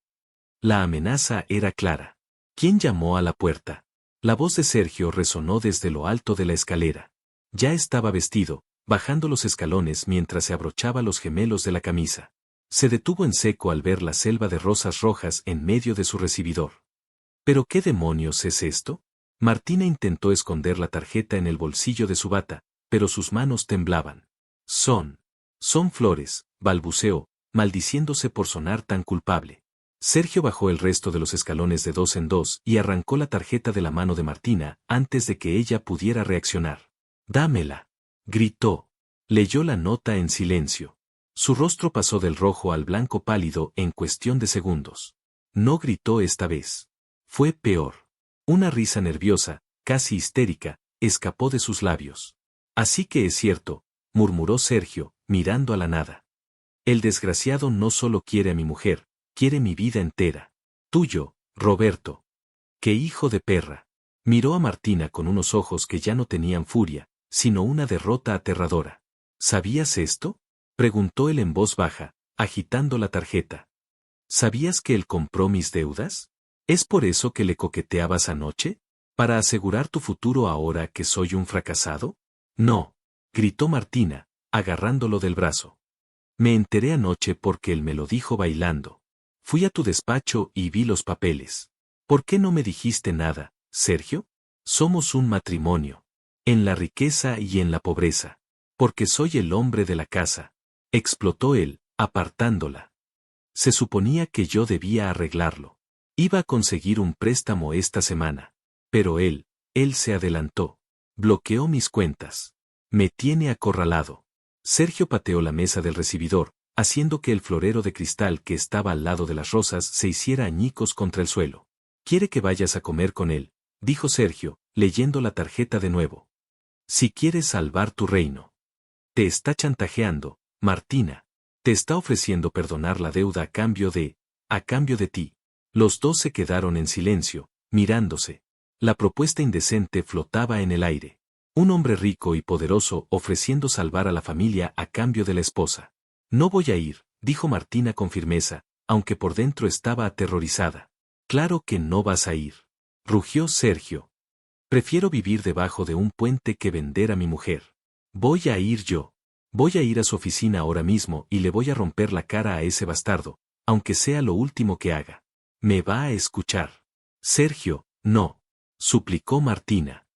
[SPEAKER 1] La amenaza era clara. ¿Quién llamó a la puerta? La voz de Sergio resonó desde lo alto de la escalera. Ya estaba vestido, bajando los escalones mientras se abrochaba los gemelos de la camisa. Se detuvo en seco al ver la selva de rosas rojas en medio de su recibidor. ¿Pero qué demonios es esto? Martina intentó esconder la tarjeta en el bolsillo de su bata, pero sus manos temblaban. Son flores, balbuceó, maldiciéndose por sonar tan culpable. Sergio bajó el resto de los escalones de dos en dos y arrancó la tarjeta de la mano de Martina antes de que ella pudiera reaccionar. «Dámela», gritó. Leyó la nota en silencio. Su rostro pasó del rojo al blanco pálido en cuestión de segundos. No gritó esta vez. Fue peor. Una risa nerviosa, casi histérica, escapó de sus labios. «Así que es cierto», murmuró Sergio, mirando a la nada. «El desgraciado no solo quiere a mi mujer, quiere mi vida entera. Tuyo, Roberto». «¡Qué hijo de perra!». Miró a Martina con unos ojos que ya no tenían furia, sino una derrota aterradora. «¿Sabías esto?», preguntó él en voz baja, agitando la tarjeta. «¿Sabías que él compró mis deudas? ¿Es por eso que le coqueteabas anoche? ¿Para asegurar tu futuro ahora que soy un fracasado?». «No», gritó Martina, agarrándolo del brazo. «Me enteré anoche porque él me lo dijo bailando. Fui a tu despacho y vi los papeles. ¿Por qué no me dijiste nada, Sergio? Somos un matrimonio. En la riqueza y en la pobreza. Porque soy el hombre de la casa», explotó él, apartándola. «Se suponía que yo debía arreglarlo. Iba a conseguir un préstamo esta semana. Pero él se adelantó. Bloqueó mis cuentas. Me tiene acorralado». Sergio pateó la mesa del recibidor, haciendo que el florero de cristal que estaba al lado de las rosas se hiciera añicos contra el suelo. «Quiere que vayas a comer con él», dijo Sergio, leyendo la tarjeta de nuevo. «Si quieres salvar tu reino. Te está chantajeando, Martina. Te está ofreciendo perdonar la deuda a cambio de ti». Los dos se quedaron en silencio, mirándose. La propuesta indecente flotaba en el aire. Un hombre rico y poderoso ofreciendo salvar a la familia a cambio de la esposa. «No voy a ir», dijo Martina con firmeza, aunque por dentro estaba aterrorizada. «Claro que no vas a ir», rugió Sergio. «Prefiero vivir debajo de un puente que vender a mi mujer. Voy a ir yo. Voy a ir a su oficina ahora mismo y le voy a romper la cara a ese bastardo, aunque sea lo último que haga. ¿Me va a escuchar?». «Sergio, no», suplicó Martina.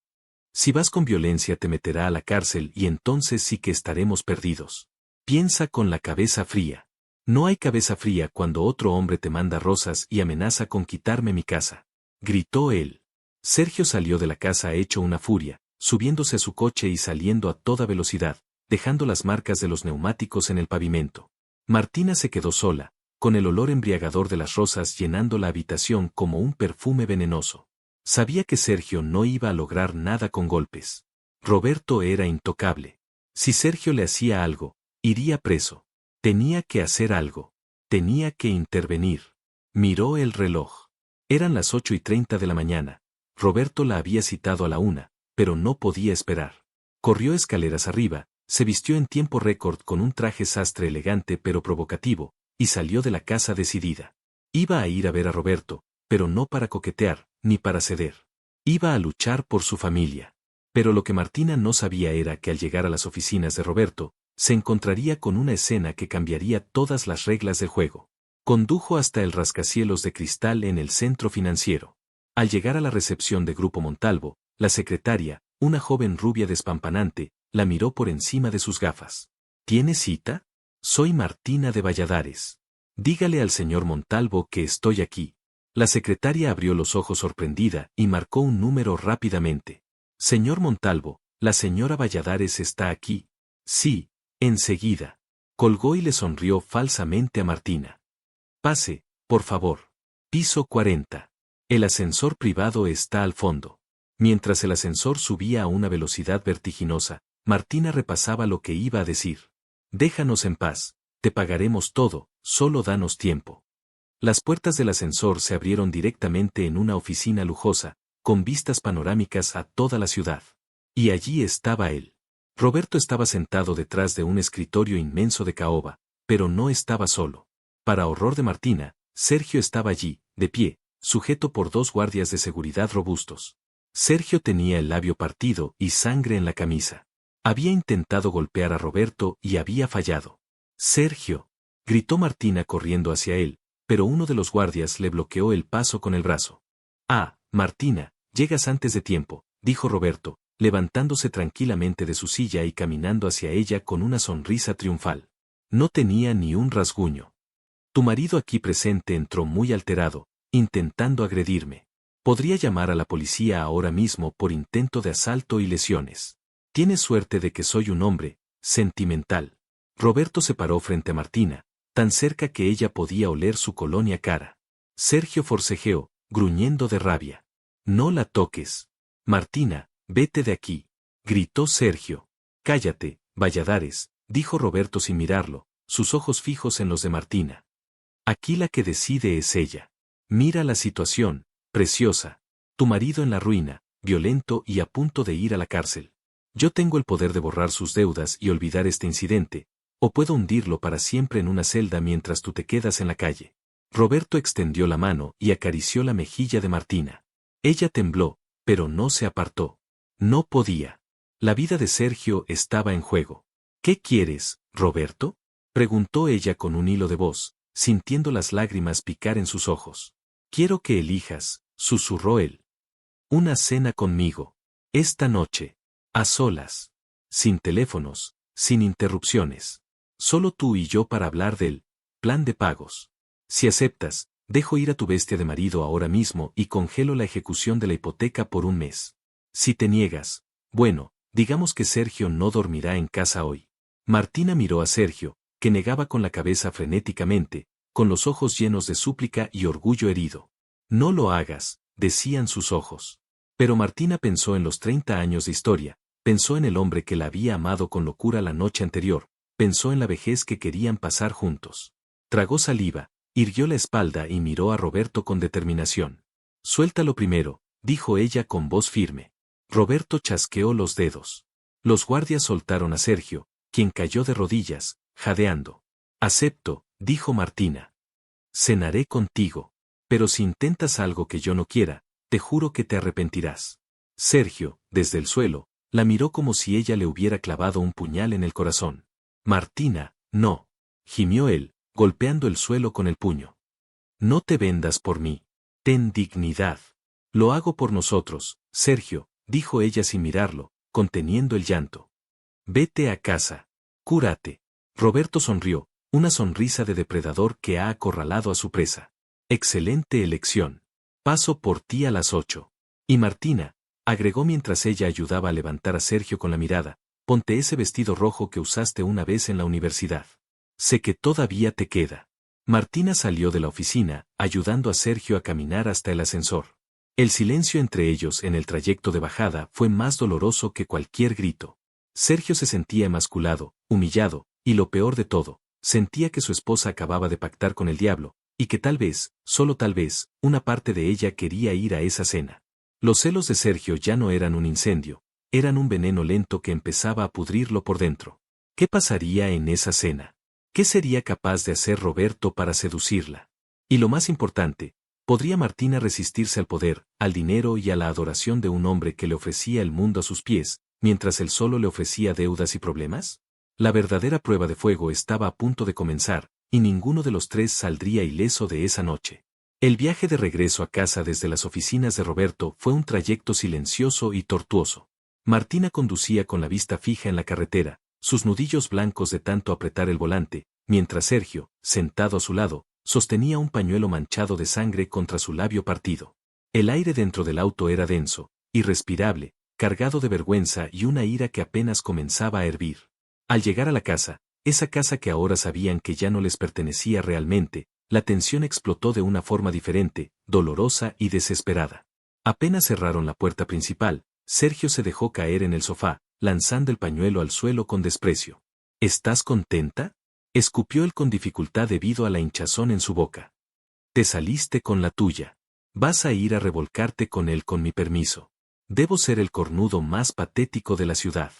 [SPEAKER 1] «Si vas con violencia te meterá a la cárcel y entonces sí que estaremos perdidos. Piensa con la cabeza fría. No hay cabeza fría cuando otro hombre te manda rosas y amenaza con quitarme mi casa», gritó él. Sergio salió de la casa hecho una furia, subiéndose a su coche y saliendo a toda velocidad, dejando las marcas de los neumáticos en el pavimento. Martina se quedó sola, con el olor embriagador de las rosas llenando la habitación como un perfume venenoso. Sabía que Sergio no iba a lograr nada con golpes. Roberto era intocable. Si Sergio le hacía algo, iría preso. Tenía que hacer algo. Tenía que intervenir. Miró el reloj. Eran las 8:30 de la mañana. Roberto la había citado a la 1, pero no podía esperar. Corrió escaleras arriba, se vistió en tiempo récord con un traje sastre elegante pero provocativo, y salió de la casa decidida. Iba a ir a ver a Roberto, pero no para coquetear, ni para ceder. Iba a luchar por su familia. Pero lo que Martina no sabía era que al llegar a las oficinas de Roberto, se encontraría con una escena que cambiaría todas las reglas del juego. Condujo hasta el rascacielos de cristal en el centro financiero. Al llegar a la recepción de Grupo Montalvo, la secretaria, una joven rubia despampanante, la miró por encima de sus gafas. «¿Tiene cita? Soy Martina de Valladares. Dígale al señor Montalvo que estoy aquí». La secretaria abrió los ojos sorprendida y marcó un número rápidamente. «Señor Montalvo, la señora Valladares está aquí». «Sí, enseguida». Colgó y le sonrió falsamente a Martina. «Pase, por favor. Piso 40. El ascensor privado está al fondo». Mientras el ascensor subía a una velocidad vertiginosa, Martina repasaba lo que iba a decir. «Déjanos en paz, te pagaremos todo, solo danos tiempo». Las puertas del ascensor se abrieron directamente en una oficina lujosa, con vistas panorámicas a toda la ciudad. Y allí estaba él. Roberto estaba sentado detrás de un escritorio inmenso de caoba, pero no estaba solo. Para horror de Martina, Sergio estaba allí, de pie, sujeto por dos guardias de seguridad robustos. Sergio tenía el labio partido y sangre en la camisa. Había intentado golpear a Roberto y había fallado. Sergio, gritó Martina corriendo hacia él, pero uno de los guardias le bloqueó el paso con el brazo. Ah, Martina, llegas antes de tiempo, dijo Roberto, levantándose tranquilamente de su silla y caminando hacia ella con una sonrisa triunfal. No tenía ni un rasguño. Tu marido aquí presente entró muy alterado, intentando agredirme. Podría llamar a la policía ahora mismo por intento de asalto y lesiones. Tienes suerte de que soy un hombre sentimental. Roberto se paró frente a Martina, tan cerca que ella podía oler su colonia cara. Sergio forcejeó, gruñendo de rabia. No la toques. Martina, vete de aquí, gritó Sergio. Cállate, Valladares, dijo Roberto sin mirarlo, sus ojos fijos en los de Martina. Aquí la que decide es ella. Mira la situación, preciosa. Tu marido en la ruina, violento y a punto de ir a la cárcel. Yo tengo el poder de borrar sus deudas y olvidar este incidente, o puedo hundirlo para siempre en una celda mientras tú te quedas en la calle. Roberto extendió la mano y acarició la mejilla de Martina. Ella tembló, pero no se apartó. No podía. La vida de Sergio estaba en juego. ¿Qué quieres, Roberto? Preguntó ella con un hilo de voz, sintiendo las lágrimas picar en sus ojos. Quiero que elijas, susurró él. Una cena conmigo. Esta noche. A solas. Sin teléfonos, sin interrupciones. Solo tú y yo para hablar del plan de pagos. Si aceptas, dejo ir a tu bestia de marido ahora mismo y congelo la ejecución de la hipoteca por un mes. Si te niegas, bueno, digamos que Sergio no dormirá en casa hoy. Martina miró a Sergio, que negaba con la cabeza frenéticamente, con los ojos llenos de súplica y orgullo herido. No lo hagas, decían sus ojos. Pero Martina pensó en los 30 años de historia, pensó en el hombre que la había amado con locura la noche anterior, pensó en la vejez que querían pasar juntos. Tragó saliva, irguió la espalda y miró a Roberto con determinación. Suéltalo primero, dijo ella con voz firme. Roberto chasqueó los dedos. Los guardias soltaron a Sergio, quien cayó de rodillas, jadeando. Acepto, dijo Martina. Cenaré contigo. Pero si intentas algo que yo no quiera, te juro que te arrepentirás. Sergio, desde el suelo, la miró como si ella le hubiera clavado un puñal en el corazón. Martina, no. Gimió él, golpeando el suelo con el puño. No te vendas por mí. Ten dignidad. Lo hago por nosotros, Sergio, dijo ella sin mirarlo, conteniendo el llanto. Vete a casa. Cúrate. Roberto sonrió, una sonrisa de depredador que ha acorralado a su presa. Excelente elección. Paso por ti a las 8. Y Martina, agregó mientras ella ayudaba a levantar a Sergio con la mirada, ponte ese vestido rojo que usaste una vez en la universidad. Sé que todavía te queda. Martina salió de la oficina, ayudando a Sergio a caminar hasta el ascensor. El silencio entre ellos en el trayecto de bajada fue más doloroso que cualquier grito. Sergio se sentía emasculado, humillado, y lo peor de todo, sentía que su esposa acababa de pactar con el diablo, y que tal vez, solo tal vez, una parte de ella quería ir a esa cena. Los celos de Sergio ya no eran un incendio, eran un veneno lento que empezaba a pudrirlo por dentro. ¿Qué pasaría en esa cena? ¿Qué sería capaz de hacer Roberto para seducirla? Y lo más importante, ¿podría Martina resistirse al poder, al dinero y a la adoración de un hombre que le ofrecía el mundo a sus pies, mientras él solo le ofrecía deudas y problemas? La verdadera prueba de fuego estaba a punto de comenzar, y ninguno de los tres saldría ileso de esa noche. El viaje de regreso a casa desde las oficinas de Roberto fue un trayecto silencioso y tortuoso. Martina conducía con la vista fija en la carretera, sus nudillos blancos de tanto apretar el volante, mientras Sergio, sentado a su lado, sostenía un pañuelo manchado de sangre contra su labio partido. El aire dentro del auto era denso, irrespirable, cargado de vergüenza y una ira que apenas comenzaba a hervir. Al llegar a la casa, esa casa que ahora sabían que ya no les pertenecía realmente, la tensión explotó de una forma diferente, dolorosa y desesperada. Apenas cerraron la puerta principal, Sergio se dejó caer en el sofá, lanzando el pañuelo al suelo con desprecio. ¿Estás contenta? Escupió él con dificultad debido a la hinchazón en su boca. Te saliste con la tuya. Vas a ir a revolcarte con él con mi permiso. Debo ser el cornudo más patético de la ciudad.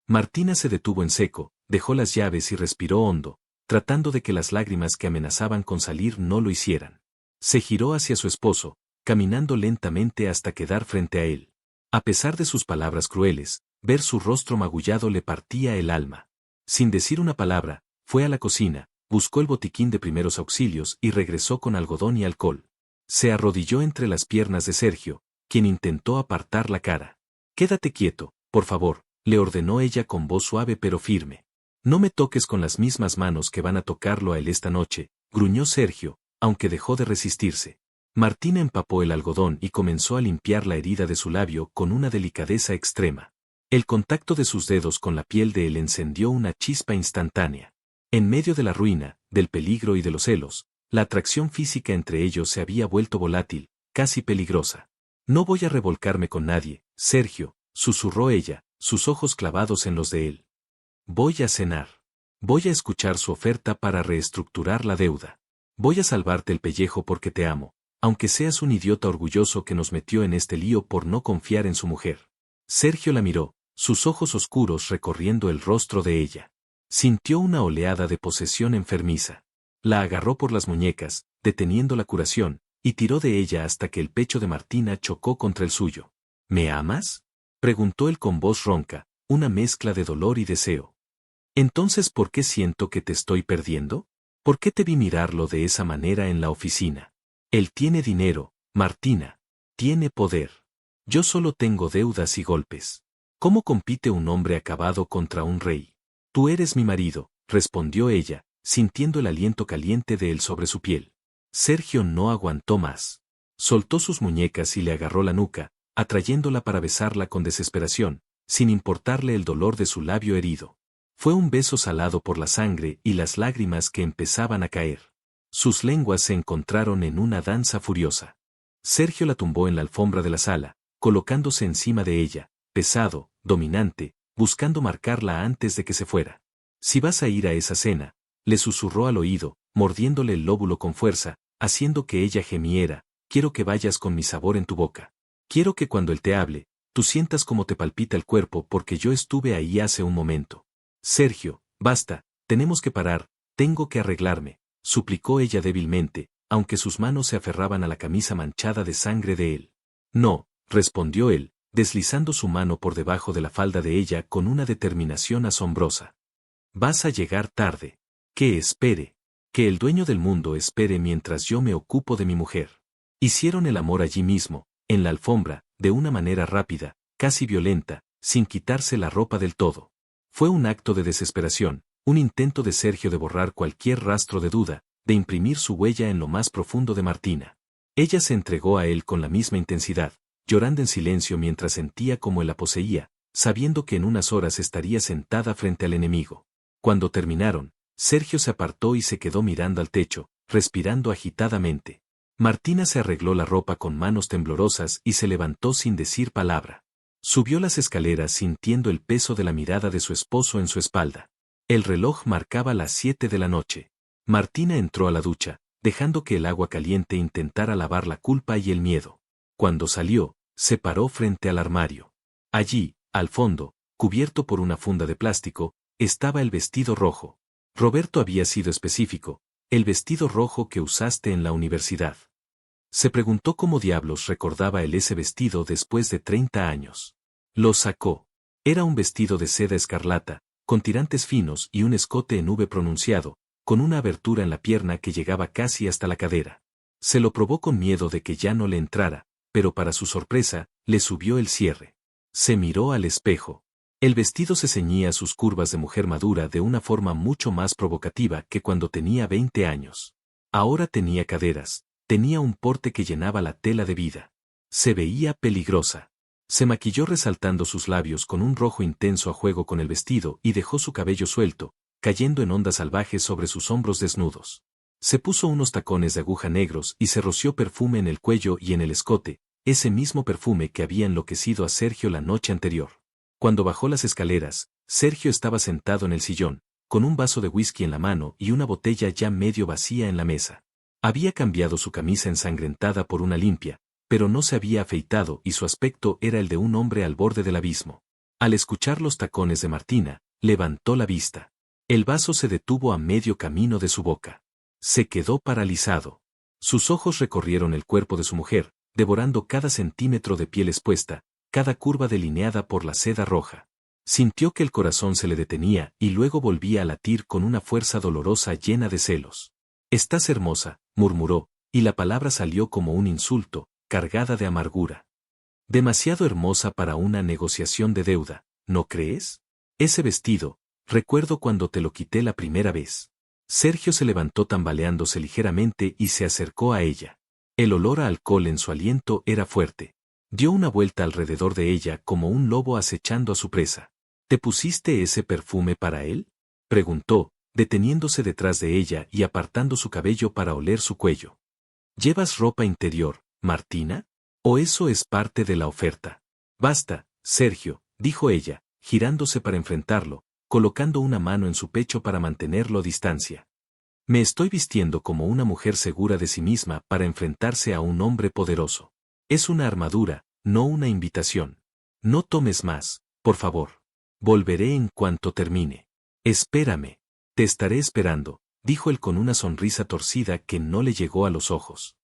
[SPEAKER 1] Martina se detuvo en seco, dejó las llaves y respiró hondo, tratando de que las lágrimas que amenazaban con salir no lo hicieran. Se giró hacia su esposo, caminando lentamente hasta quedar frente a él. A pesar de sus palabras crueles, ver su rostro magullado le partía el alma. Sin decir una palabra, fue a la cocina, buscó el botiquín de primeros auxilios y regresó con algodón y alcohol. Se arrodilló entre las piernas de Sergio, quien intentó apartar la cara. «Quédate quieto, por favor», le ordenó ella con voz suave pero firme. «No me toques con las mismas manos que van a tocarlo a él esta noche», gruñó Sergio, aunque dejó de resistirse. Martina empapó el algodón y comenzó a limpiar la herida de su labio con una delicadeza extrema. El contacto de sus dedos con la piel de él encendió una chispa instantánea. En medio de la ruina, del peligro y de los celos, la atracción física entre ellos se había vuelto volátil, casi peligrosa. «No voy a revolcarme con nadie, Sergio», susurró ella, sus ojos clavados en los de él. «Voy a cenar. Voy a escuchar su oferta para reestructurar la deuda. Voy a salvarte el pellejo porque te amo, aunque seas un idiota orgulloso que nos metió en este lío por no confiar en su mujer». Sergio la miró, sus ojos oscuros recorriendo el rostro de ella. Sintió una oleada de posesión enfermiza. La agarró por las muñecas, deteniendo la curación, y tiró de ella hasta que el pecho de Martina chocó contra el suyo. «¿Me amas?», preguntó él con voz ronca, una mezcla de dolor y deseo. «Entonces, ¿por qué siento que te estoy perdiendo? ¿Por qué te vi mirarlo de esa manera en la oficina? Él tiene dinero, Martina. Tiene poder. Yo solo tengo deudas y golpes. ¿Cómo compite un hombre acabado contra un rey? Tú eres mi marido», respondió ella, sintiendo el aliento caliente de él sobre su piel. Sergio no aguantó más. Soltó sus muñecas y le agarró la nuca, atrayéndola para besarla con desesperación, sin importarle el dolor de su labio herido. Fue un beso salado por la sangre y las lágrimas que empezaban a caer. Sus lenguas se encontraron en una danza furiosa. Sergio la tumbó en la alfombra de la sala, colocándose encima de ella, pesado, dominante, buscando marcarla antes de que se fuera. «Si vas a ir a esa cena», le susurró al oído, mordiéndole el lóbulo con fuerza, haciendo que ella gemiera, «quiero que vayas con mi sabor en tu boca. Quiero que cuando él te hable, tú sientas como te palpita el cuerpo porque yo estuve ahí hace un momento». «Sergio, basta, tenemos que parar, tengo que arreglarme», suplicó ella débilmente, aunque sus manos se aferraban a la camisa manchada de sangre de él. «No», respondió él, deslizando su mano por debajo de la falda de ella con una determinación asombrosa. «Vas a llegar tarde. Que espere. Que el dueño del mundo espere mientras yo me ocupo de mi mujer». Hicieron el amor allí mismo, en la alfombra, de una manera rápida, casi violenta, sin quitarse la ropa del todo. Fue un acto de desesperación, un intento de Sergio de borrar cualquier rastro de duda, de imprimir su huella en lo más profundo de Martina. Ella se entregó a él con la misma intensidad, llorando en silencio mientras sentía cómo él la poseía, sabiendo que en unas horas estaría sentada frente al enemigo. Cuando terminaron, Sergio se apartó y se quedó mirando al techo, respirando agitadamente. Martina se arregló la ropa con manos temblorosas y se levantó sin decir palabra. Subió las escaleras sintiendo el peso de la mirada de su esposo en su espalda. El reloj marcaba las 7 de la noche. Martina entró a la ducha, dejando que el agua caliente intentara lavar la culpa y el miedo. Cuando salió, se paró frente al armario. Allí, al fondo, cubierto por una funda de plástico, estaba el vestido rojo. Roberto había sido específico, el vestido rojo que usaste en la universidad. Se preguntó cómo diablos recordaba él ese vestido después de 30 años. Lo sacó. Era un vestido de seda escarlata, con tirantes finos y un escote en V pronunciado, con una abertura en la pierna que llegaba casi hasta la cadera. Se lo probó con miedo de que ya no le entrara, pero para su sorpresa, le subió el cierre. Se miró al espejo. El vestido se ceñía a sus curvas de mujer madura de una forma mucho más provocativa que cuando tenía 20 años. Ahora tenía caderas, tenía un porte que llenaba la tela de vida. Se veía peligrosa. Se maquilló resaltando sus labios con un rojo intenso a juego con el vestido y dejó su cabello suelto, cayendo en ondas salvajes sobre sus hombros desnudos. Se puso unos tacones de aguja negros y se roció perfume en el cuello y en el escote, ese mismo perfume que había enloquecido a Sergio la noche anterior. Cuando bajó las escaleras, Sergio estaba sentado en el sillón, con un vaso de whisky en la mano y una botella ya medio vacía en la mesa. Había cambiado su camisa ensangrentada por una limpia, pero no se había afeitado y su aspecto era el de un hombre al borde del abismo. Al escuchar los tacones de Martina, levantó la vista. El vaso se detuvo a medio camino de su boca. Se quedó paralizado. Sus ojos recorrieron el cuerpo de su mujer, devorando cada centímetro de piel expuesta, cada curva delineada por la seda roja. Sintió que el corazón se le detenía y luego volvía a latir con una fuerza dolorosa llena de celos. «Estás hermosa», murmuró, y la palabra salió como un insulto, cargada de amargura. «Demasiado hermosa para una negociación de deuda, ¿no crees? Ese vestido, recuerdo cuando te lo quité la primera vez». Sergio se levantó tambaleándose ligeramente y se acercó a ella. El olor a alcohol en su aliento era fuerte. Dio una vuelta alrededor de ella como un lobo acechando a su presa. «¿Te pusiste ese perfume para él?», preguntó, deteniéndose detrás de ella y apartando su cabello para oler su cuello. «¿Llevas ropa interior, Martina? ¿O eso es parte de la oferta?». «Basta, Sergio», dijo ella, girándose para enfrentarlo, colocando una mano en su pecho para mantenerlo a distancia. «Me estoy vistiendo como una mujer segura de sí misma para enfrentarse a un hombre poderoso. Es una armadura, no una invitación. No tomes más, por favor. Volveré en cuanto termine. Espérame. Te estaré esperando», dijo él con una sonrisa torcida que no le llegó a los ojos.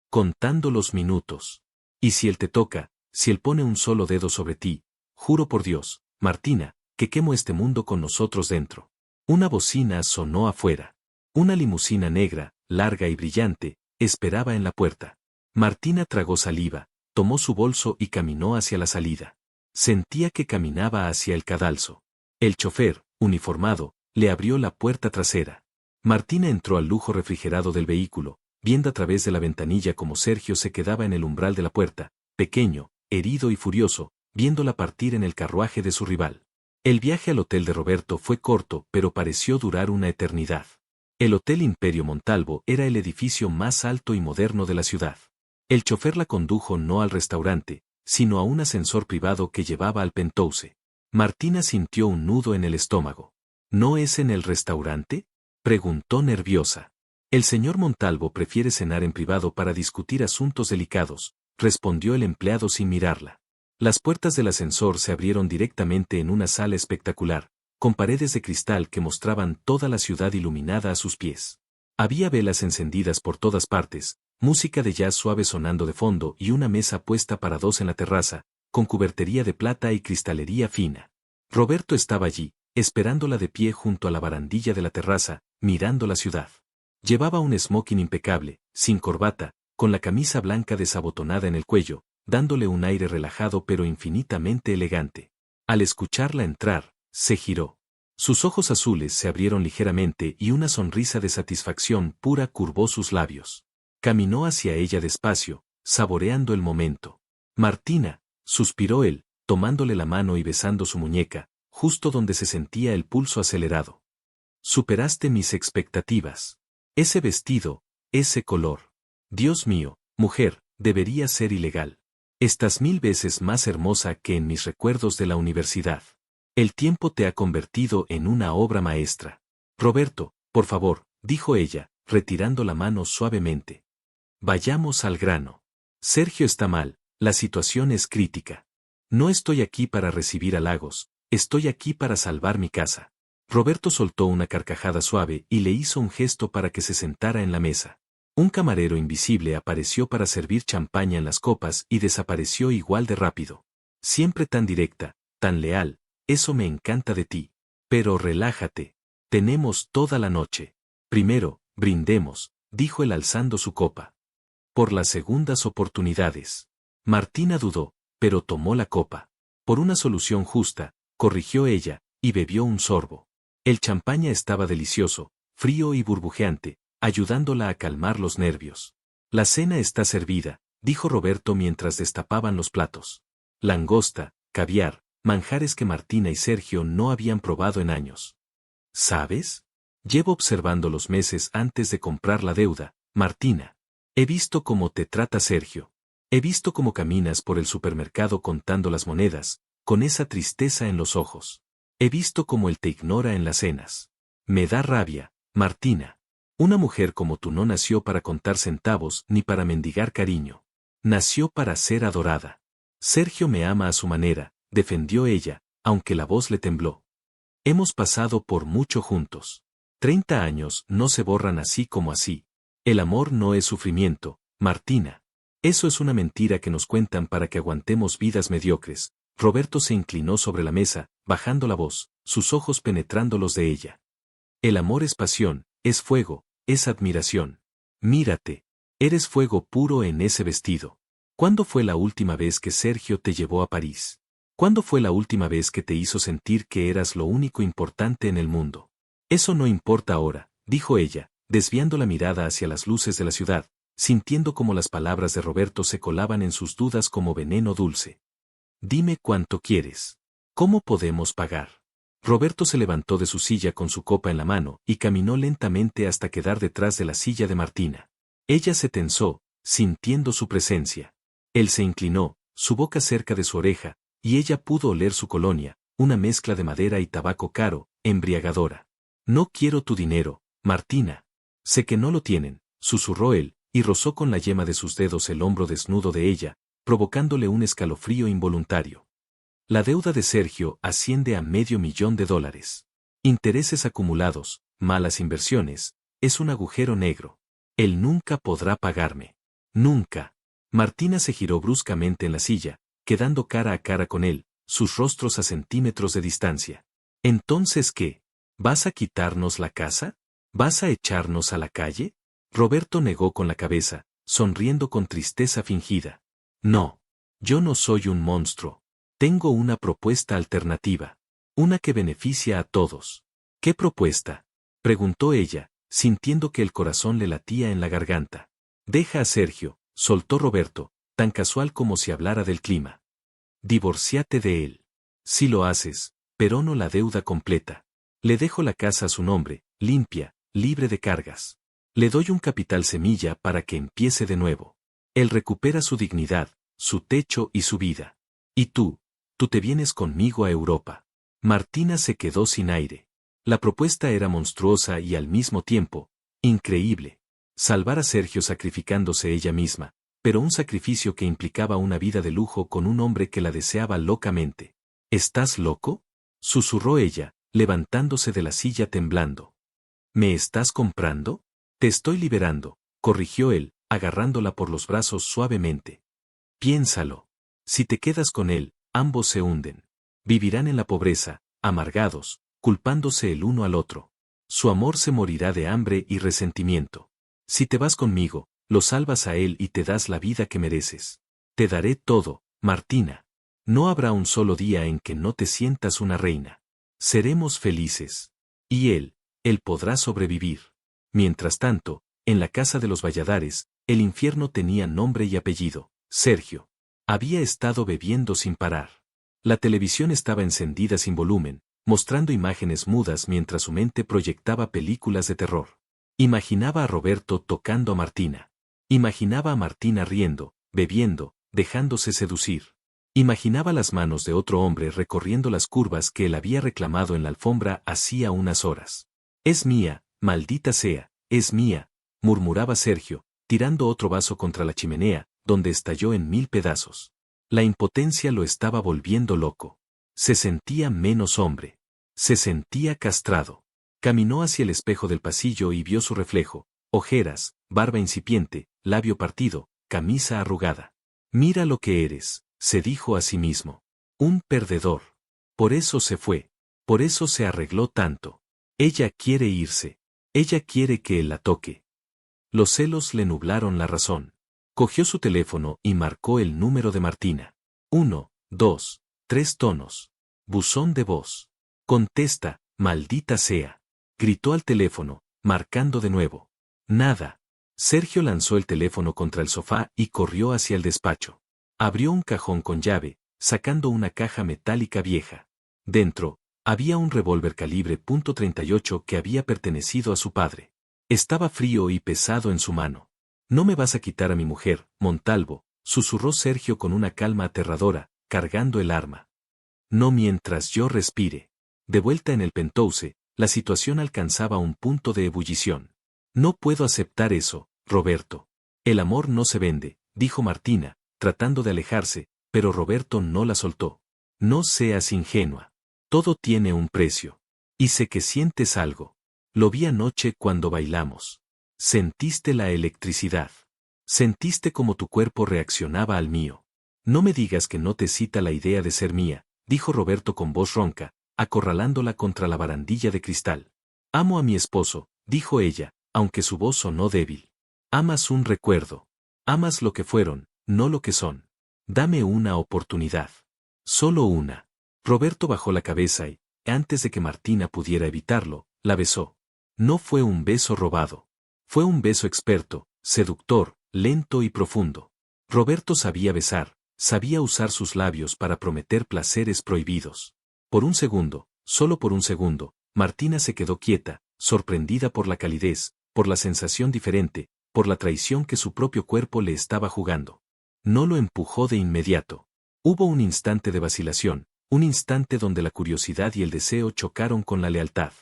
[SPEAKER 1] «Contando los minutos. Y si él te toca, si él pone un solo dedo sobre ti, juro por Dios, Martina, que quemo este mundo con nosotros dentro». Una bocina sonó afuera. Una limusina negra, larga y brillante, esperaba en la puerta. Martina tragó saliva, tomó su bolso y caminó hacia la salida. Sentía que caminaba hacia el cadalso. El chofer, uniformado, le abrió la puerta trasera. Martina entró al lujo refrigerado del vehículo, viendo a través de la ventanilla cómo Sergio se quedaba en el umbral de la puerta, pequeño, herido y furioso, viéndola partir en el carruaje de su rival. El viaje al hotel de Roberto fue corto, pero pareció durar una eternidad. El Hotel Imperio Montalvo era el edificio más alto y moderno de la ciudad. El chofer la condujo no al restaurante, sino a un ascensor privado que llevaba al penthouse. Martina sintió un nudo en el estómago. «¿No es en el restaurante?», preguntó nerviosa. «El señor Montalvo prefiere cenar en privado para discutir asuntos delicados», respondió el empleado sin mirarla. Las puertas del ascensor se abrieron directamente en una sala espectacular, con paredes de cristal que mostraban toda la ciudad iluminada a sus pies. Había velas encendidas por todas partes, música de jazz suave sonando de fondo y una mesa puesta para dos en la terraza, con cubertería de plata y cristalería fina. Roberto estaba allí, esperándola de pie junto a la barandilla de la terraza, mirando la ciudad. Llevaba un smoking impecable, sin corbata, con la camisa blanca desabotonada en el cuello, dándole un aire relajado pero infinitamente elegante. Al escucharla entrar, se giró. Sus ojos azules se abrieron ligeramente y una sonrisa de satisfacción pura curvó sus labios. Caminó hacia ella despacio, saboreando el momento. «Martina», suspiró él, tomándole la mano y besando su muñeca, justo donde se sentía el pulso acelerado. «Superaste mis expectativas. Ese vestido, ese color. Dios mío, mujer, debería ser ilegal. Estás 1000 veces más hermosa que en mis recuerdos de la universidad. El tiempo te ha convertido en una obra maestra». «Roberto, por favor», dijo ella, retirando la mano suavemente. «Vayamos al grano. Sergio está mal, la situación es crítica. No estoy aquí para recibir halagos, estoy aquí para salvar mi casa». Roberto soltó una carcajada suave y le hizo un gesto para que se sentara en la mesa. Un camarero invisible apareció para servir champaña en las copas y desapareció igual de rápido. «Siempre tan directa, tan leal, eso me encanta de ti. Pero relájate. Tenemos toda la noche. Primero, brindemos», dijo él alzando su copa. «Por las segundas oportunidades». Martina dudó, pero tomó la copa. «Por una solución justa», corrigió ella, y bebió un sorbo. El champaña estaba delicioso, frío y burbujeante, ayudándola a calmar los nervios. «La cena está servida», dijo Roberto mientras destapaban los platos. Langosta, caviar, manjares que Martina y Sergio no habían probado en años. «¿Sabes? Llevo observando los meses antes de comprar la deuda, Martina. He visto cómo te trata Sergio. He visto cómo caminas por el supermercado contando las monedas, con esa tristeza en los ojos. He visto cómo él te ignora en las cenas. Me da rabia, Martina. Una mujer como tú no nació para contar centavos ni para mendigar cariño. Nació para ser adorada. Sergio me ama a su manera», defendió ella, aunque la voz le tembló. «Hemos pasado por mucho juntos. 30 años no se borran así como así. El amor no es sufrimiento, Martina. Eso es una mentira que nos cuentan para que aguantemos vidas mediocres. Roberto se inclinó sobre la mesa, bajando la voz, sus ojos penetrando los de ella. El amor es pasión, es fuego, es admiración. Mírate. Eres fuego puro en ese vestido. ¿Cuándo fue la última vez que Sergio te llevó a París? ¿Cuándo fue la última vez que te hizo sentir que eras lo único importante en el mundo? Eso no importa ahora, dijo ella, desviando la mirada hacia las luces de la ciudad, sintiendo como las palabras de Roberto se colaban en sus dudas como veneno dulce. Dime cuánto quieres. ¿Cómo podemos pagar? Roberto se levantó de su silla con su copa en la mano y caminó lentamente hasta quedar detrás de la silla de Martina. Ella se tensó, sintiendo su presencia. Él se inclinó, su boca cerca de su oreja, y ella pudo oler su colonia, una mezcla de madera y tabaco caro, embriagadora. No quiero tu dinero, Martina. Sé que no lo tienen, susurró él, y rozó con la yema de sus dedos el hombro desnudo de ella, provocándole un escalofrío involuntario. La deuda de Sergio asciende a $500,000. Intereses acumulados, malas inversiones, es un agujero negro. Él nunca podrá pagarme. Nunca. Martina se giró bruscamente en la silla, quedando cara a cara con él, sus rostros a centímetros de distancia. ¿Entonces qué? ¿Vas a quitarnos la casa? ¿Vas a echarnos a la calle? Roberto negó con la cabeza, sonriendo con tristeza fingida. No. Yo no soy un monstruo. Tengo una propuesta alternativa. Una que beneficia a todos. ¿Qué propuesta? Preguntó ella, sintiendo que el corazón le latía en la garganta. Deja a Sergio, soltó Roberto, tan casual como si hablara del clima. Divorciate de él. Si lo haces, perono la deuda completa. Le dejo la casa a su nombre, limpia, libre de cargas. Le doy un capital semilla para que empiece de nuevo. Él recupera su dignidad, su techo y su vida. Y tú te vienes conmigo a Europa. Martina se quedó sin aire. La propuesta era monstruosa y al mismo tiempo, increíble. Salvar a Sergio sacrificándose ella misma, pero un sacrificio que implicaba una vida de lujo con un hombre que la deseaba locamente. ¿Estás loco? Susurró ella, levantándose de la silla temblando. ¿Me estás comprando? Te estoy liberando, corrigió él, agarrándola por los brazos suavemente. Piénsalo. Si te quedas con él, ambos se hunden. Vivirán en la pobreza, amargados, culpándose el uno al otro. Su amor se morirá de hambre y resentimiento. Si te vas conmigo, lo salvas a él y te das la vida que mereces. Te daré todo, Martina. No habrá un solo día en que no te sientas una reina. Seremos felices. Y él podrá sobrevivir. Mientras tanto, en la casa de los Valladares, el infierno tenía nombre y apellido, Sergio. Había estado bebiendo sin parar. La televisión estaba encendida sin volumen, mostrando imágenes mudas mientras su mente proyectaba películas de terror. Imaginaba a Roberto tocando a Martina. Imaginaba a Martina riendo, bebiendo, dejándose seducir. Imaginaba las manos de otro hombre recorriendo las curvas que él había reclamado en la alfombra hacía unas horas. Es mía, maldita sea, es mía, murmuraba Sergio, tirando otro vaso contra la chimenea, donde estalló en 1000 pedazos. La impotencia lo estaba volviendo loco. Se sentía menos hombre. Se sentía castrado. Caminó hacia el espejo del pasillo y vio su reflejo, ojeras, barba incipiente, labio partido, camisa arrugada. Mira lo que eres, se dijo a sí mismo. Un perdedor. Por eso se fue. Por eso se arregló tanto. Ella quiere irse. Ella quiere que él la toque. Los celos le nublaron la razón. Cogió su teléfono y marcó el número de Martina. 1, 2, 3 tonos. Buzón de voz. Contesta, maldita sea. Gritó al teléfono, marcando de nuevo. Nada. Sergio lanzó el teléfono contra el sofá y corrió hacia el despacho. Abrió un cajón con llave, sacando una caja metálica vieja. Dentro, había un revólver calibre .38 que había pertenecido a su padre. Estaba frío y pesado en su mano. No me vas a quitar a mi mujer, Montalvo, susurró Sergio con una calma aterradora, cargando el arma. No mientras yo respire. De vuelta en el penthouse, la situación alcanzaba un punto de ebullición. No puedo aceptar eso, Roberto. El amor no se vende, dijo Martina, tratando de alejarse, pero Roberto no la soltó. No seas ingenua. Todo tiene un precio. Y sé que sientes algo. Lo vi anoche cuando bailamos. Sentiste la electricidad. Sentiste como tu cuerpo reaccionaba al mío. No me digas que no te excita la idea de ser mía, dijo Roberto con voz ronca, acorralándola contra la barandilla de cristal. Amo a mi esposo, dijo ella, aunque su voz sonó débil. Amas un recuerdo. Amas lo que fueron, no lo que son. Dame una oportunidad. Solo una. Roberto bajó la cabeza y, antes de que Martina pudiera evitarlo, la besó. No fue un beso robado. Fue un beso experto, seductor, lento y profundo. Roberto sabía besar, sabía usar sus labios para prometer placeres prohibidos. Por un segundo, solo por un segundo, Martina se quedó quieta, sorprendida por la calidez, por la sensación diferente, por la traición que su propio cuerpo le estaba jugando. No lo empujó de inmediato. Hubo un instante de vacilación, un instante donde la curiosidad y el deseo chocaron con la lealtad.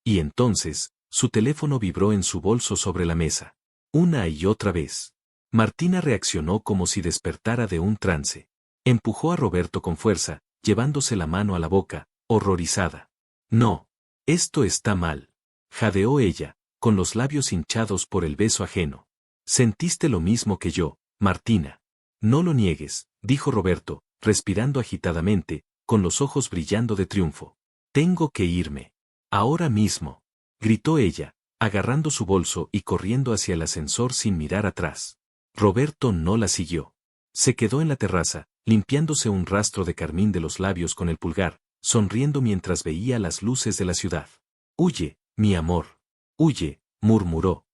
[SPEAKER 1] Y entonces, su teléfono vibró en su bolso sobre la mesa. Una y otra vez. Martina reaccionó como si despertara de un trance. Empujó a Roberto con fuerza, llevándose la mano a la boca, horrorizada. No. Esto está mal. Jadeó ella, con los labios hinchados por el beso ajeno. Sentiste lo mismo que yo, Martina. No lo niegues, dijo Roberto, respirando agitadamente, con los ojos brillando de triunfo. Tengo que irme. Ahora mismo. Gritó ella, agarrando su bolso y corriendo hacia el ascensor sin mirar atrás. Roberto no la siguió. Se quedó en la terraza, limpiándose un rastro de carmín de los labios con el pulgar, sonriendo mientras veía las luces de la ciudad. Huye, mi amor. Huye, murmuró.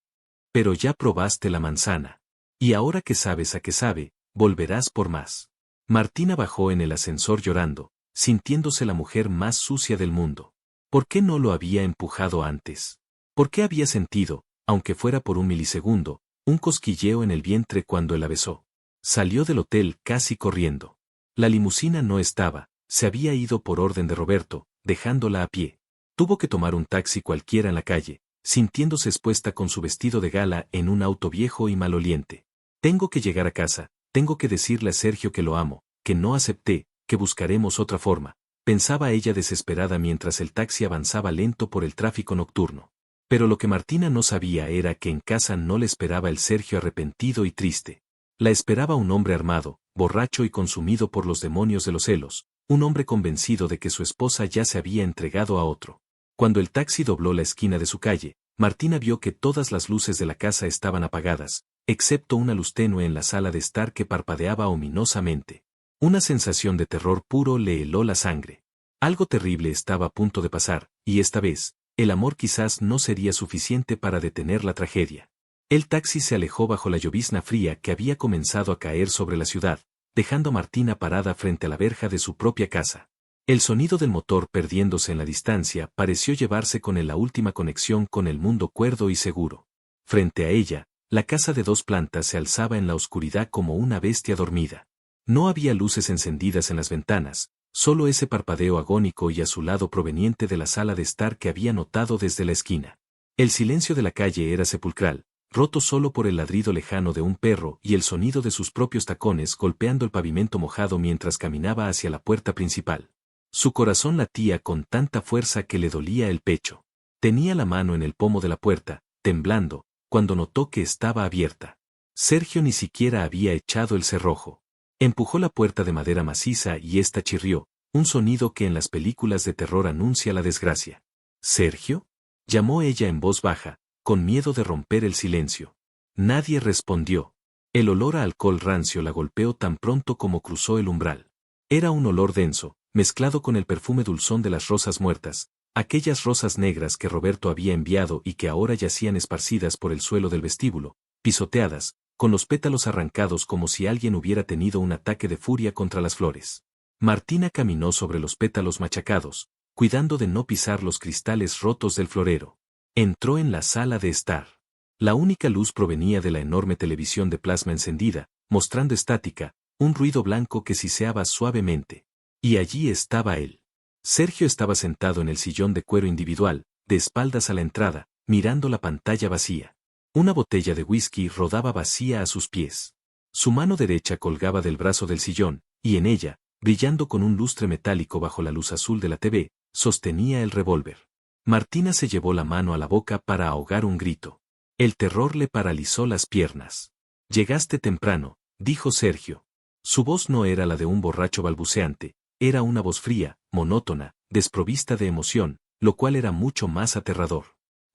[SPEAKER 1] Pero ya probaste la manzana. Y ahora que sabes a qué sabe, volverás por más. Martina bajó en el ascensor llorando, sintiéndose la mujer más sucia del mundo. ¿Por qué no lo había empujado antes? ¿Por qué había sentido, aunque fuera por un milisegundo, un cosquilleo en el vientre cuando él la besó? Salió del hotel casi corriendo. La limusina no estaba, se había ido por orden de Roberto, dejándola a pie. Tuvo que tomar un taxi cualquiera en la calle, sintiéndose expuesta con su vestido de gala en un auto viejo y maloliente. Tengo que llegar a casa, tengo que decirle a Sergio que lo amo, que no acepté, que buscaremos otra forma, pensaba ella desesperada mientras el taxi avanzaba lento por el tráfico nocturno. Pero lo que Martina no sabía era que en casa no le esperaba el Sergio arrepentido y triste. La esperaba un hombre armado, borracho y consumido por los demonios de los celos, un hombre convencido de que su esposa ya se había entregado a otro. Cuando el taxi dobló la esquina de su calle, Martina vio que todas las luces de la casa estaban apagadas, excepto una luz tenue en la sala de estar que parpadeaba ominosamente. Una sensación de terror puro le heló la sangre. Algo terrible estaba a punto de pasar, y esta vez, el amor quizás no sería suficiente para detener la tragedia. El taxi se alejó bajo la llovizna fría que había comenzado a caer sobre la ciudad, dejando a Martina parada frente a la verja de su propia casa. El sonido del motor perdiéndose en la distancia pareció llevarse con él la última conexión con el mundo cuerdo y seguro. Frente a ella, la casa de 2 plantas se alzaba en la oscuridad como una bestia dormida. No había luces encendidas en las ventanas, solo ese parpadeo agónico y azulado proveniente de la sala de estar que había notado desde la esquina. El silencio de la calle era sepulcral, roto solo por el ladrido lejano de un perro y el sonido de sus propios tacones golpeando el pavimento mojado mientras caminaba hacia la puerta principal. Su corazón latía con tanta fuerza que le dolía el pecho. Tenía la mano en el pomo de la puerta, temblando, cuando notó que estaba abierta. Sergio ni siquiera había echado el cerrojo. Empujó la puerta de madera maciza y ésta chirrió, un sonido que en las películas de terror anuncia la desgracia. ¿Sergio?, llamó ella en voz baja, con miedo de romper el silencio. Nadie respondió. El olor a alcohol rancio la golpeó tan pronto como cruzó el umbral. Era un olor denso, mezclado con el perfume dulzón de las rosas muertas, aquellas rosas negras que Roberto había enviado y que ahora yacían esparcidas por el suelo del vestíbulo, pisoteadas, con los pétalos arrancados como si alguien hubiera tenido un ataque de furia contra las flores. Martina caminó sobre los pétalos machacados, cuidando de no pisar los cristales rotos del florero. Entró en la sala de estar. La única luz provenía de la enorme televisión de plasma encendida, mostrando estática, un ruido blanco que siseaba suavemente. Y allí estaba él. Sergio estaba sentado en el sillón de cuero individual, de espaldas a la entrada, mirando la pantalla vacía. Una botella de whisky rodaba vacía a sus pies. Su mano derecha colgaba del brazo del sillón, y en ella, brillando con un lustre metálico bajo la luz azul de la TV, sostenía el revólver. Martina se llevó la mano a la boca para ahogar un grito. El terror le paralizó las piernas. Llegaste temprano, dijo Sergio. Su voz no era la de un borracho balbuceante, era una voz fría, monótona, desprovista de emoción, lo cual era mucho más aterrador.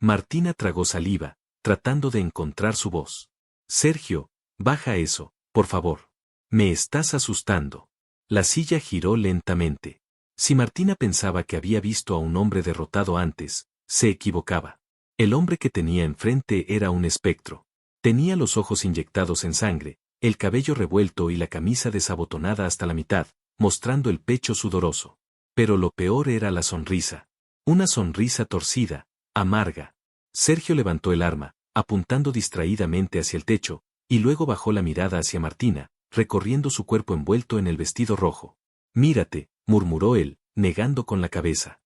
[SPEAKER 1] Martina tragó saliva, tratando de encontrar su voz. Sergio, baja eso, por favor. Me estás asustando. La silla giró lentamente. Si Martina pensaba que había visto a un hombre derrotado antes, se equivocaba. El hombre que tenía enfrente era un espectro. Tenía los ojos inyectados en sangre, el cabello revuelto y la camisa desabotonada hasta la mitad, mostrando el pecho sudoroso. Pero lo peor era la sonrisa. Una sonrisa torcida, amarga. Sergio levantó el arma, apuntando distraídamente hacia el techo, y luego bajó la mirada hacia Martina, recorriendo su cuerpo envuelto en el vestido rojo. Mírate, murmuró él, negando con la cabeza.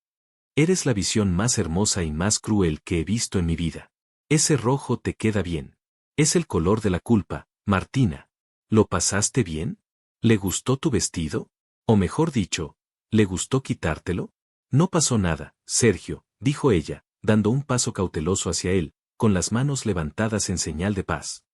[SPEAKER 1] Eres la visión más hermosa y más cruel que he visto en mi vida. Ese rojo te queda bien. Es el color de la culpa, Martina. ¿Lo pasaste bien? ¿Le gustó tu vestido? O mejor dicho, ¿le gustó quitártelo? No pasó nada, Sergio, dijo ella, dando un paso cauteloso hacia él, con las manos levantadas en señal de paz.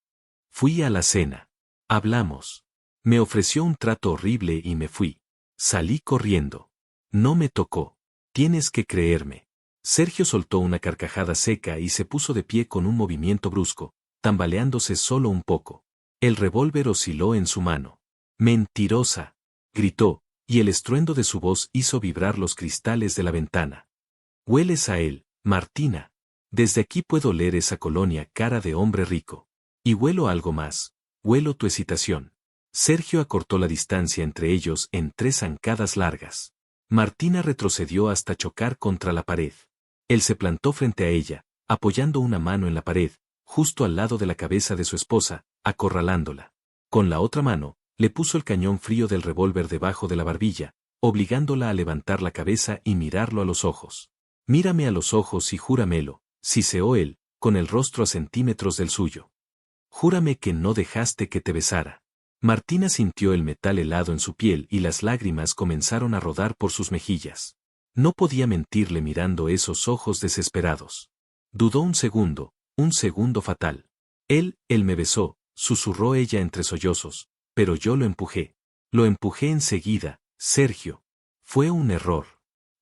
[SPEAKER 1] Fui a la cena. Hablamos. Me ofreció un trato horrible y me fui. Salí corriendo. No me tocó. Tienes que creerme. Sergio soltó una carcajada seca y se puso de pie con un movimiento brusco, tambaleándose solo un poco. El revólver osciló en su mano. Mentirosa, gritó, y el estruendo de su voz hizo vibrar los cristales de la ventana. Hueles a él, Martina. Desde aquí puedo oler esa colonia cara de hombre rico. Y huelo algo más. Huelo tu excitación. Sergio acortó la distancia entre ellos en 3 zancadas largas. Martina retrocedió hasta chocar contra la pared. Él se plantó frente a ella, apoyando una mano en la pared, justo al lado de la cabeza de su esposa, acorralándola. Con la otra mano, le puso el cañón frío del revólver debajo de la barbilla, obligándola a levantar la cabeza y mirarlo a los ojos. Mírame a los ojos y júramelo, siseó él, con el rostro a centímetros del suyo. Júrame que no dejaste que te besara. Martina sintió el metal helado en su piel y las lágrimas comenzaron a rodar por sus mejillas. No podía mentirle mirando esos ojos desesperados. Dudó un segundo fatal. Él me besó, susurró ella entre sollozos, pero yo lo empujé. Lo empujé enseguida, Sergio. Fue un error.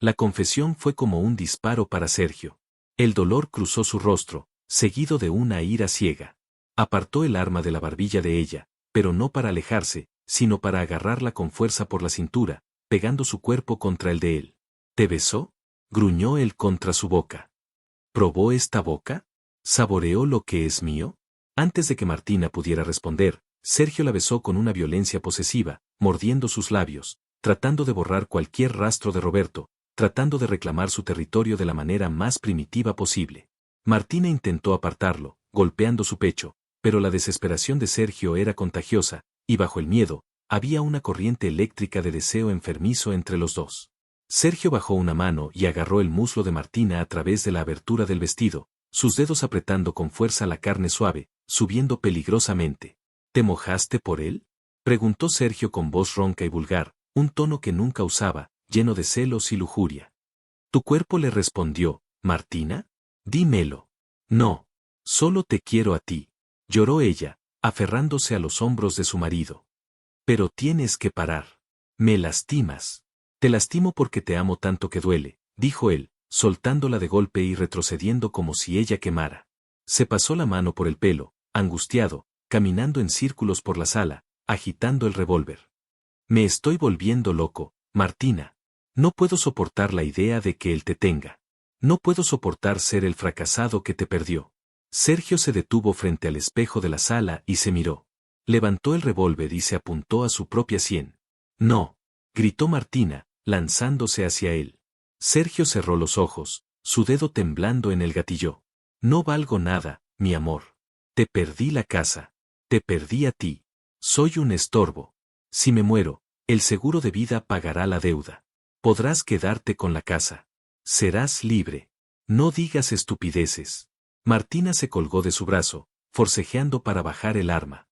[SPEAKER 1] La confesión fue como un disparo para Sergio. El dolor cruzó su rostro, seguido de una ira ciega. Apartó el arma de la barbilla de ella, pero no para alejarse, sino para agarrarla con fuerza por la cintura, pegando su cuerpo contra el de él. ¿Te besó? Gruñó él contra su boca. ¿Probó esta boca? ¿Saboreó lo que es mío? Antes de que Martina pudiera responder, Sergio la besó con una violencia posesiva, mordiendo sus labios, tratando de borrar cualquier rastro de Roberto, tratando de reclamar su territorio de la manera más primitiva posible. Martina intentó apartarlo, golpeando su pecho, pero la desesperación de Sergio era contagiosa, y bajo el miedo, había una corriente eléctrica de deseo enfermizo entre los dos. Sergio bajó una mano y agarró el muslo de Martina a través de la abertura del vestido, sus dedos apretando con fuerza la carne suave, subiendo peligrosamente. ¿Te mojaste por él? Preguntó Sergio con voz ronca y vulgar, un tono que nunca usaba, lleno de celos y lujuria. ¿Tu cuerpo le respondió, Martina? Dímelo. No. Solo te quiero a ti. Lloró ella, aferrándose a los hombros de su marido. Pero tienes que parar. Me lastimas. Te lastimo porque te amo tanto que duele, dijo él, soltándola de golpe y retrocediendo como si ella quemara. Se pasó la mano por el pelo, angustiado, caminando en círculos por la sala, agitando el revólver. Me estoy volviendo loco, Martina. No puedo soportar la idea de que él te tenga. No puedo soportar ser el fracasado que te perdió. Sergio se detuvo frente al espejo de la sala y se miró. Levantó el revólver y se apuntó a su propia sien. No, gritó Martina, lanzándose hacia él. Sergio cerró los ojos, su dedo temblando en el gatillo. No valgo nada, mi amor. Te perdí la casa. Te perdí a ti. Soy un estorbo. Si me muero, el seguro de vida pagará la deuda. Podrás quedarte con la casa. Serás libre. No digas estupideces. Martina se colgó de su brazo, forcejeando para bajar el arma.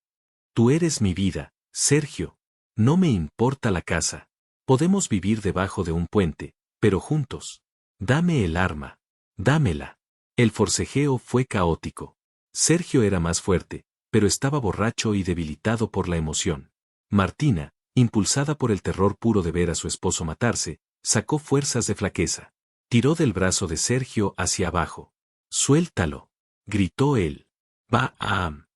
[SPEAKER 1] Tú eres mi vida, Sergio. No me importa la casa. Podemos vivir debajo de un puente, pero juntos. Dame el arma. Dámela. El forcejeo fue caótico. Sergio era más fuerte, pero estaba borracho y debilitado por la emoción. Martina, impulsada por el terror puro de ver a su esposo matarse, sacó fuerzas de flaqueza. Tiró del brazo de Sergio hacia abajo. «¡Suéltalo!», gritó él. «¡Bam!».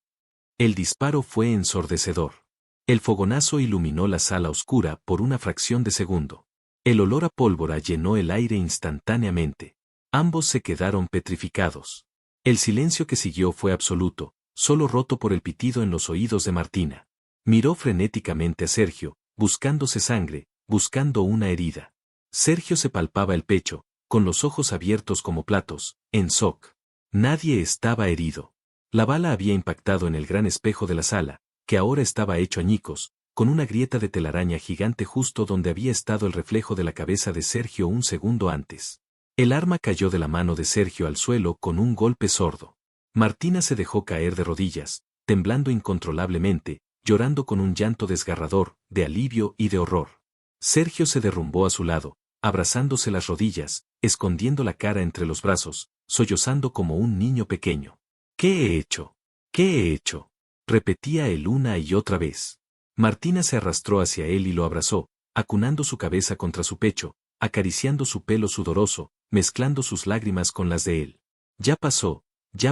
[SPEAKER 1] El disparo fue ensordecedor. El fogonazo iluminó la sala oscura por una fracción de segundo. El olor a pólvora llenó el aire instantáneamente. Ambos se quedaron petrificados. El silencio que siguió fue absoluto, solo roto por el pitido en los oídos de Martina. Miró frenéticamente a Sergio, buscándose sangre, buscando una herida. Sergio se palpaba el pecho, con los ojos abiertos como platos, en shock. Nadie estaba herido. La bala había impactado en el gran espejo de la sala, que ahora estaba hecho añicos, con una grieta de telaraña gigante justo donde había estado el reflejo de la cabeza de Sergio un segundo antes. El arma cayó de la mano de Sergio al suelo con un golpe sordo. Martina se dejó caer de rodillas, temblando incontrolablemente, llorando con un llanto desgarrador, de alivio y de horror. Sergio se derrumbó a su lado, abrazándose las rodillas, escondiendo la cara entre los brazos, sollozando como un niño pequeño. «¿Qué he hecho? ¿Qué he hecho?», repetía él una y otra vez. Martina se arrastró hacia él y lo abrazó, acunando su cabeza contra su pecho, acariciando su pelo sudoroso, mezclando sus lágrimas con las de él. «Ya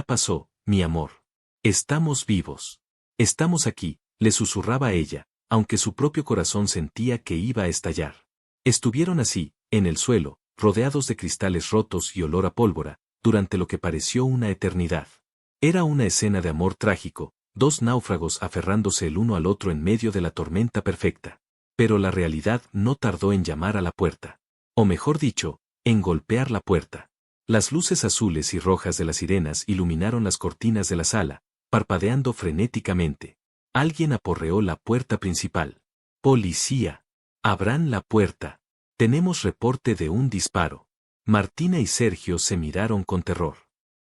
[SPEAKER 1] pasó, mi amor. Estamos vivos. Estamos aquí», le susurraba ella, aunque su propio corazón sentía que iba a estallar. Estuvieron así, en el suelo, rodeados de cristales rotos y olor a pólvora, durante lo que pareció una eternidad. Era una escena de amor trágico, dos náufragos aferrándose el uno al otro en medio de la tormenta perfecta. Pero la realidad no tardó en llamar a la puerta. O mejor dicho, en golpear la puerta. Las luces azules y rojas de las sirenas iluminaron las cortinas de la sala, parpadeando frenéticamente. Alguien aporreó la puerta principal. «¡Policía! ¡Abran la puerta! Tenemos reporte de un disparo». Martina y Sergio se miraron con terror.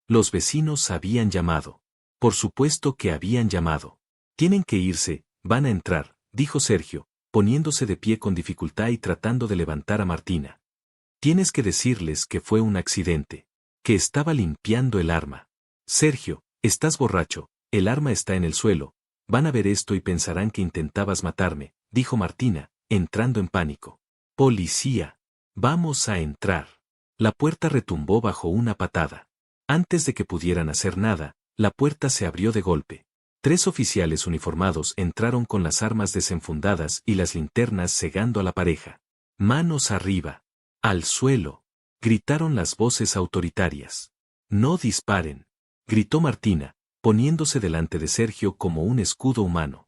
[SPEAKER 1] Los vecinos habían llamado. Por supuesto que habían llamado. «Tienen que irse, van a entrar», dijo Sergio, poniéndose de pie con dificultad y tratando de levantar a Martina. «Tienes que decirles que fue un accidente. Que estaba limpiando el arma». «Sergio, estás borracho, el arma está en el suelo. Van a ver esto y pensarán que intentabas matarme», dijo Martina, entrando en pánico. «Policía. Vamos a entrar». La puerta retumbó bajo una patada. Antes de que pudieran hacer nada, la puerta se abrió de golpe. 3 oficiales uniformados entraron con las armas desenfundadas y las linternas cegando a la pareja. «Manos arriba. Al suelo», gritaron las voces autoritarias. «No disparen», gritó Martina, poniéndose delante de Sergio como un escudo humano.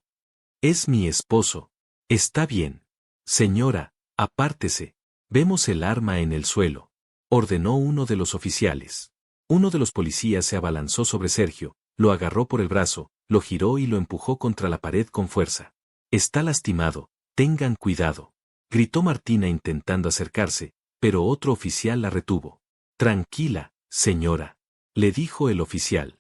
[SPEAKER 1] «Es mi esposo. Está bien. Señora, apártese. Vemos el arma en el suelo», ordenó uno de los oficiales. Uno de los policías se abalanzó sobre Sergio, lo agarró por el brazo, lo giró y lo empujó contra la pared con fuerza. «Está lastimado, tengan cuidado», gritó Martina intentando acercarse, pero otro oficial la retuvo. «Tranquila, señora», le dijo el oficial.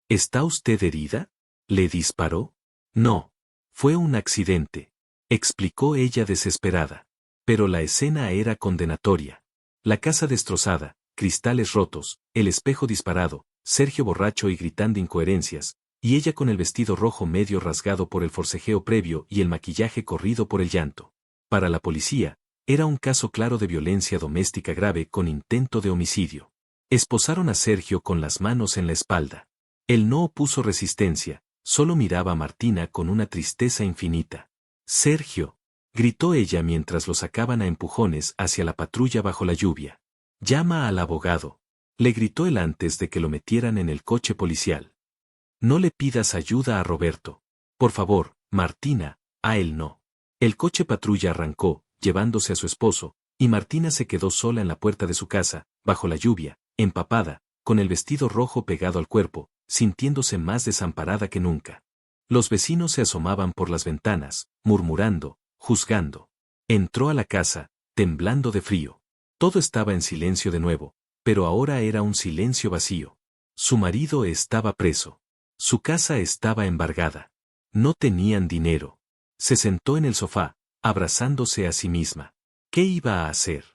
[SPEAKER 1] «¿Está usted herida? ¿Le disparó?». «No. Fue un accidente», explicó ella desesperada. Pero la escena era condenatoria. La casa destrozada, cristales rotos, el espejo disparado, Sergio borracho y gritando incoherencias, y ella con el vestido rojo medio rasgado por el forcejeo previo y el maquillaje corrido por el llanto. Para la policía, era un caso claro de violencia doméstica grave con intento de homicidio. Esposaron a Sergio con las manos en la espalda. Él no opuso resistencia, solo miraba a Martina con una tristeza infinita. «Sergio», gritó ella mientras lo sacaban a empujones hacia la patrulla bajo la lluvia. «Llama al abogado», le gritó él antes de que lo metieran en el coche policial. «No le pidas ayuda a Roberto. Por favor, Martina, a él no». El coche patrulla arrancó, llevándose a su esposo, y Martina se quedó sola en la puerta de su casa, bajo la lluvia, empapada, con el vestido rojo pegado al cuerpo, sintiéndose más desamparada que nunca. Los vecinos se asomaban por las ventanas, murmurando, juzgando. Entró a la casa, temblando de frío. Todo estaba en silencio de nuevo, pero ahora era un silencio vacío. Su marido estaba preso. Su casa estaba embargada. No tenían dinero. Se sentó en el sofá, abrazándose a sí misma. ¿Qué iba a hacer?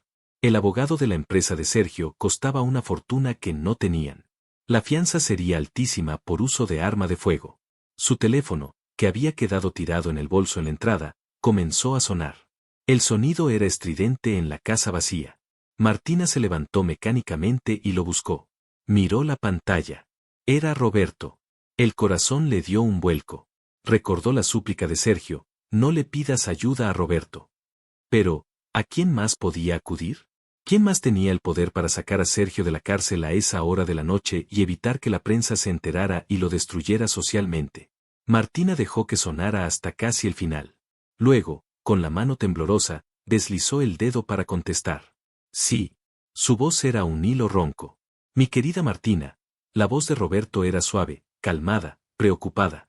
[SPEAKER 1] El abogado de la empresa de Sergio costaba una fortuna que no tenían. La fianza sería altísima por uso de arma de fuego. Su teléfono, que había quedado tirado en el bolso en la entrada, comenzó a sonar. El sonido era estridente en la casa vacía. Martina se levantó mecánicamente y lo buscó. Miró la pantalla. Era Roberto. El corazón le dio un vuelco. Recordó la súplica de Sergio: no le pidas ayuda a Roberto. Pero, ¿a quién más podía acudir? ¿Quién más tenía el poder para sacar a Sergio de la cárcel a esa hora de la noche y evitar que la prensa se enterara y lo destruyera socialmente? Martina dejó que sonara hasta casi el final. Luego, con la mano temblorosa, deslizó el dedo para contestar. Sí. Su voz era un hilo ronco. Mi querida Martina. La voz de Roberto era suave, calmada, preocupada.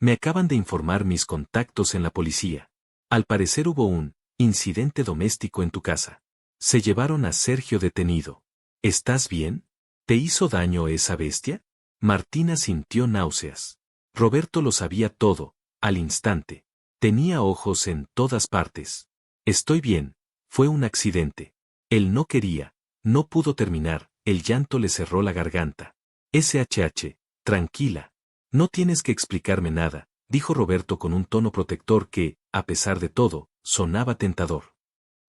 [SPEAKER 1] Me acaban de informar mis contactos en la policía. Al parecer hubo un incidente doméstico en tu casa. Se llevaron a Sergio detenido. ¿Estás bien? ¿Te hizo daño esa bestia? Martina sintió náuseas. Roberto lo sabía todo, al instante. Tenía ojos en todas partes. Estoy bien, fue un accidente. Él no quería, no pudo terminar, el llanto le cerró la garganta. SHH, tranquila. No tienes que explicarme nada, dijo Roberto con un tono protector que, a pesar de todo, sonaba tentador.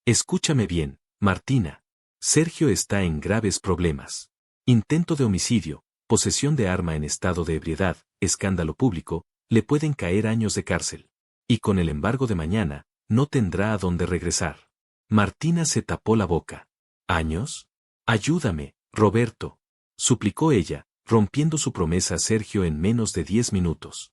[SPEAKER 1] Escúchame bien, Martina. Sergio está en graves problemas. Intento de homicidio, posesión de arma en estado de ebriedad, escándalo público, le pueden caer años de cárcel. Y con el embargo de mañana, no tendrá a dónde regresar. Martina se tapó la boca. ¿Años? Ayúdame, Roberto, suplicó ella, rompiendo su promesa a Sergio en menos de 10 minutos.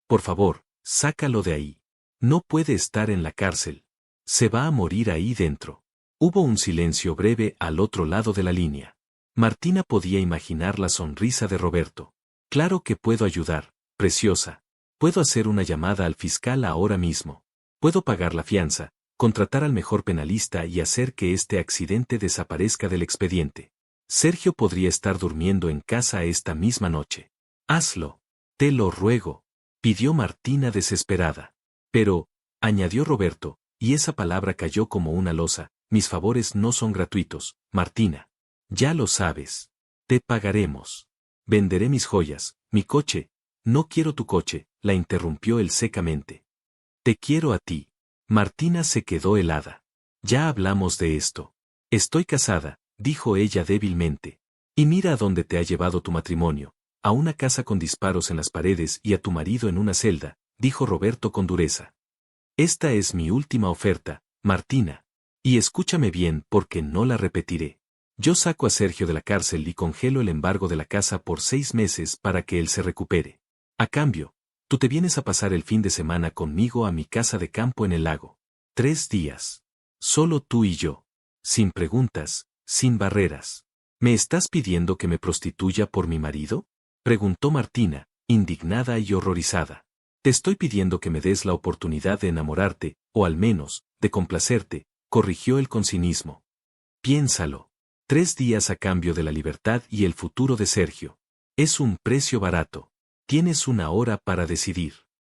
[SPEAKER 1] Por favor, sácalo de ahí. No puede estar en la cárcel. Se va a morir ahí dentro. Hubo un silencio breve al otro lado de la línea. Martina podía imaginar la sonrisa de Roberto. Claro que puedo ayudar, preciosa. Puedo hacer una llamada al fiscal ahora mismo. Puedo pagar la fianza, contratar al mejor penalista y hacer que este accidente desaparezca del expediente. Sergio podría estar durmiendo en casa esta misma noche. Hazlo. Te lo ruego, pidió Martina desesperada. Pero, añadió Roberto, y esa palabra cayó como una losa, mis favores no son gratuitos, Martina. Ya lo sabes. Te pagaremos. Venderé mis joyas, mi coche. No quiero tu coche, la interrumpió él secamente. Te quiero a ti. Martina se quedó helada. Ya hablamos de esto. Estoy casada, dijo ella débilmente. Y mira a dónde te ha llevado tu matrimonio, a una casa con disparos en las paredes y a tu marido en una celda, dijo Roberto con dureza. Esta es mi última oferta, Martina. Y escúchame bien porque no la repetiré. Yo saco a Sergio de la cárcel y congelo el embargo de la casa por 6 meses para que él se recupere. A cambio, tú te vienes a pasar el fin de semana conmigo a mi casa de campo en el lago. 3 días. Solo tú y yo. Sin preguntas, sin barreras. ¿Me estás pidiendo que me prostituya por mi marido? Preguntó Martina, indignada y horrorizada. Te estoy pidiendo que me des la oportunidad de enamorarte, o al menos, de complacerte, corrigió él con cinismo. Piénsalo. 3 días a cambio de la libertad y el futuro de Sergio. Es un precio barato. Tienes 1 hora para decidir.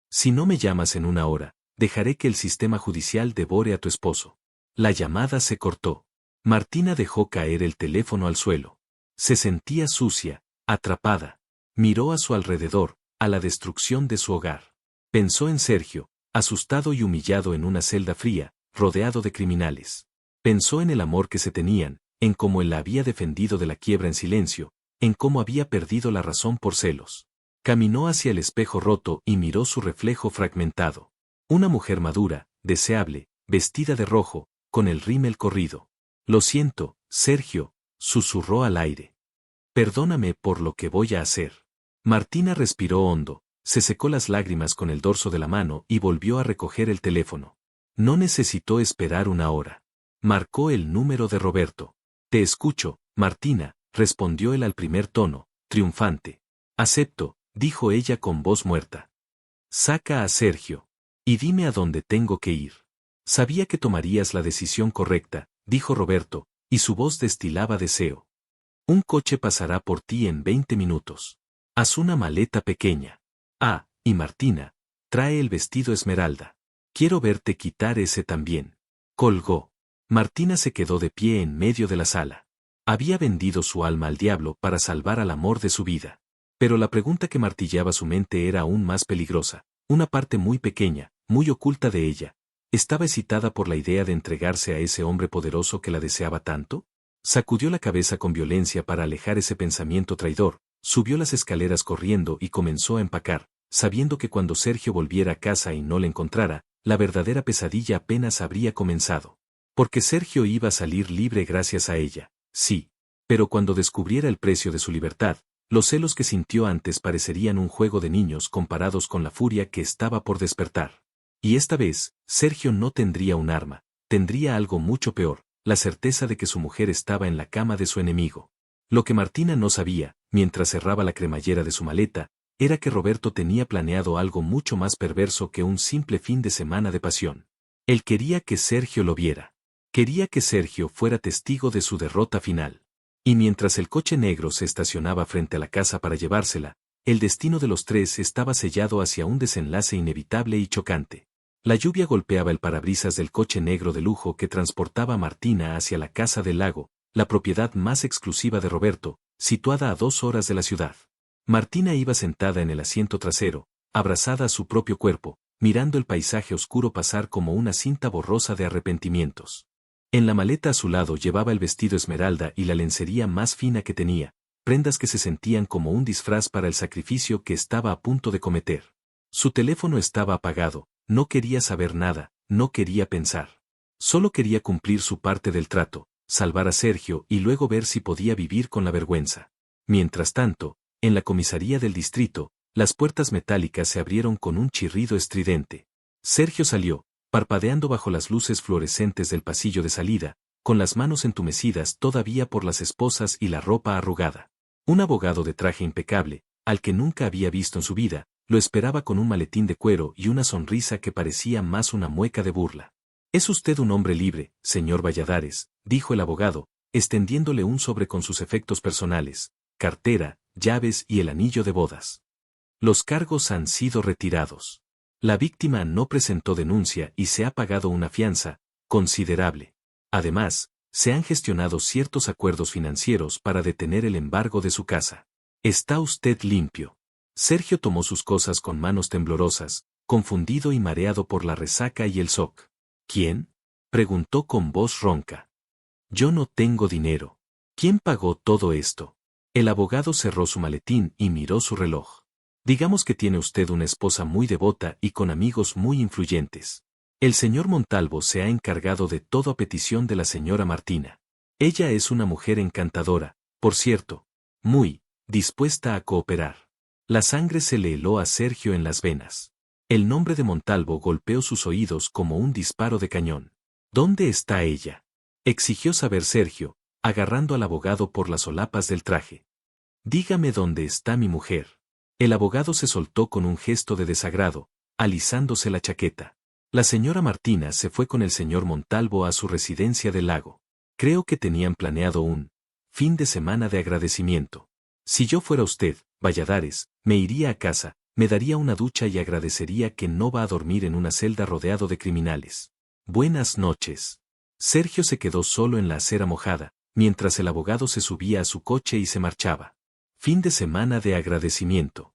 [SPEAKER 1] Si no me llamas en 1 hora, dejaré que el sistema judicial devore a tu esposo. La llamada se cortó. Martina dejó caer el teléfono al suelo. Se sentía sucia, atrapada. Miró a su alrededor, a la destrucción de su hogar. Pensó en Sergio, asustado y humillado en una celda fría, rodeado de criminales. Pensó en el amor que se tenían, en cómo él la había defendido de la quiebra en silencio, en cómo había perdido la razón por celos. Caminó hacia el espejo roto y miró su reflejo fragmentado. Una mujer madura, deseable, vestida de rojo, con el rímel corrido. Lo siento, Sergio, susurró al aire. Perdóname por lo que voy a hacer. Martina respiró hondo, se secó las lágrimas con el dorso de la mano y volvió a recoger el teléfono. No necesitó esperar 1 hora. Marcó el número de Roberto. Te escucho, Martina, respondió él al primer tono, triunfante. Acepto, dijo ella con voz muerta. Saca a Sergio. Y dime a dónde tengo que ir. Sabía que tomarías la decisión correcta, dijo Roberto, y su voz destilaba deseo. Un coche pasará por ti en 20 minutos. Haz una maleta pequeña. Ah, y Martina, trae el vestido esmeralda. Quiero verte quitar ese también. Colgó. Martina se quedó de pie en medio de la sala. Había vendido su alma al diablo para salvar al amor de su vida. Pero la pregunta que martillaba su mente era aún más peligrosa. Una parte muy pequeña, muy oculta de ella, ¿estaba excitada por la idea de entregarse a ese hombre poderoso que la deseaba tanto? Sacudió la cabeza con violencia para alejar ese pensamiento traidor, subió las escaleras corriendo y comenzó a empacar, sabiendo que cuando Sergio volviera a casa y no le encontrara, la verdadera pesadilla apenas habría comenzado. Porque Sergio iba a salir libre gracias a ella, sí. Pero cuando descubriera el precio de su libertad, los celos que sintió antes parecerían un juego de niños comparados con la furia que estaba por despertar. Y esta vez, Sergio no tendría un arma, tendría algo mucho peor, la certeza de que su mujer estaba en la cama de su enemigo. Lo que Martina no sabía, mientras cerraba la cremallera de su maleta, era que Roberto tenía planeado algo mucho más perverso que un simple fin de semana de pasión. Él quería que Sergio lo viera. Quería que Sergio fuera testigo de su derrota final. Y mientras el coche negro se estacionaba frente a la casa para llevársela, el destino de los tres estaba sellado hacia un desenlace inevitable y chocante. La lluvia golpeaba el parabrisas del coche negro de lujo que transportaba a Martina hacia la Casa del Lago, la propiedad más exclusiva de Roberto, situada a 2 horas de la ciudad. Martina iba sentada en el asiento trasero, abrazada a su propio cuerpo, mirando el paisaje oscuro pasar como una cinta borrosa de arrepentimientos. En la maleta a su lado llevaba el vestido esmeralda y la lencería más fina que tenía, prendas que se sentían como un disfraz para el sacrificio que estaba a punto de cometer. Su teléfono estaba apagado, no quería saber nada, no quería pensar. Solo quería cumplir su parte del trato, salvar a Sergio y luego ver si podía vivir con la vergüenza. Mientras tanto, en la comisaría del distrito, las puertas metálicas se abrieron con un chirrido estridente. Sergio salió, parpadeando bajo las luces fluorescentes del pasillo de salida, con las manos entumecidas todavía por las esposas y la ropa arrugada. Un abogado de traje impecable, al que nunca había visto en su vida, lo esperaba con un maletín de cuero y una sonrisa que parecía más una mueca de burla. «Es usted un hombre libre, señor Valladares», dijo el abogado, extendiéndole un sobre con sus efectos personales, cartera, llaves y el anillo de bodas. Los cargos han sido retirados. La víctima no presentó denuncia y se ha pagado una fianza considerable. Además, se han gestionado ciertos acuerdos financieros para detener el embargo de su casa. Está usted limpio. Sergio tomó sus cosas con manos temblorosas, confundido y mareado por la resaca y el shock. ¿Quién?, preguntó con voz ronca. Yo no tengo dinero. ¿Quién pagó todo esto? El abogado cerró su maletín y miró su reloj. Digamos que tiene usted una esposa muy devota y con amigos muy influyentes. El señor Montalvo se ha encargado de todo a petición de la señora Martina. Ella es una mujer encantadora, por cierto, muy dispuesta a cooperar. La sangre se le heló a Sergio en las venas. El nombre de Montalvo golpeó sus oídos como un disparo de cañón. ¿Dónde está ella?, exigió saber Sergio, agarrando al abogado por las solapas del traje. Dígame dónde está mi mujer. El abogado se soltó con un gesto de desagrado, alisándose la chaqueta. La señora Martina se fue con el señor Montalvo a su residencia del lago. Creo que tenían planeado un fin de semana de agradecimiento. Si yo fuera usted, Valladares, me iría a casa, me daría una ducha y agradecería que no va a dormir en una celda rodeado de criminales. Buenas noches. Sergio se quedó solo en la acera mojada, mientras el abogado se subía a su coche y se marchaba. Fin de semana de agradecimiento.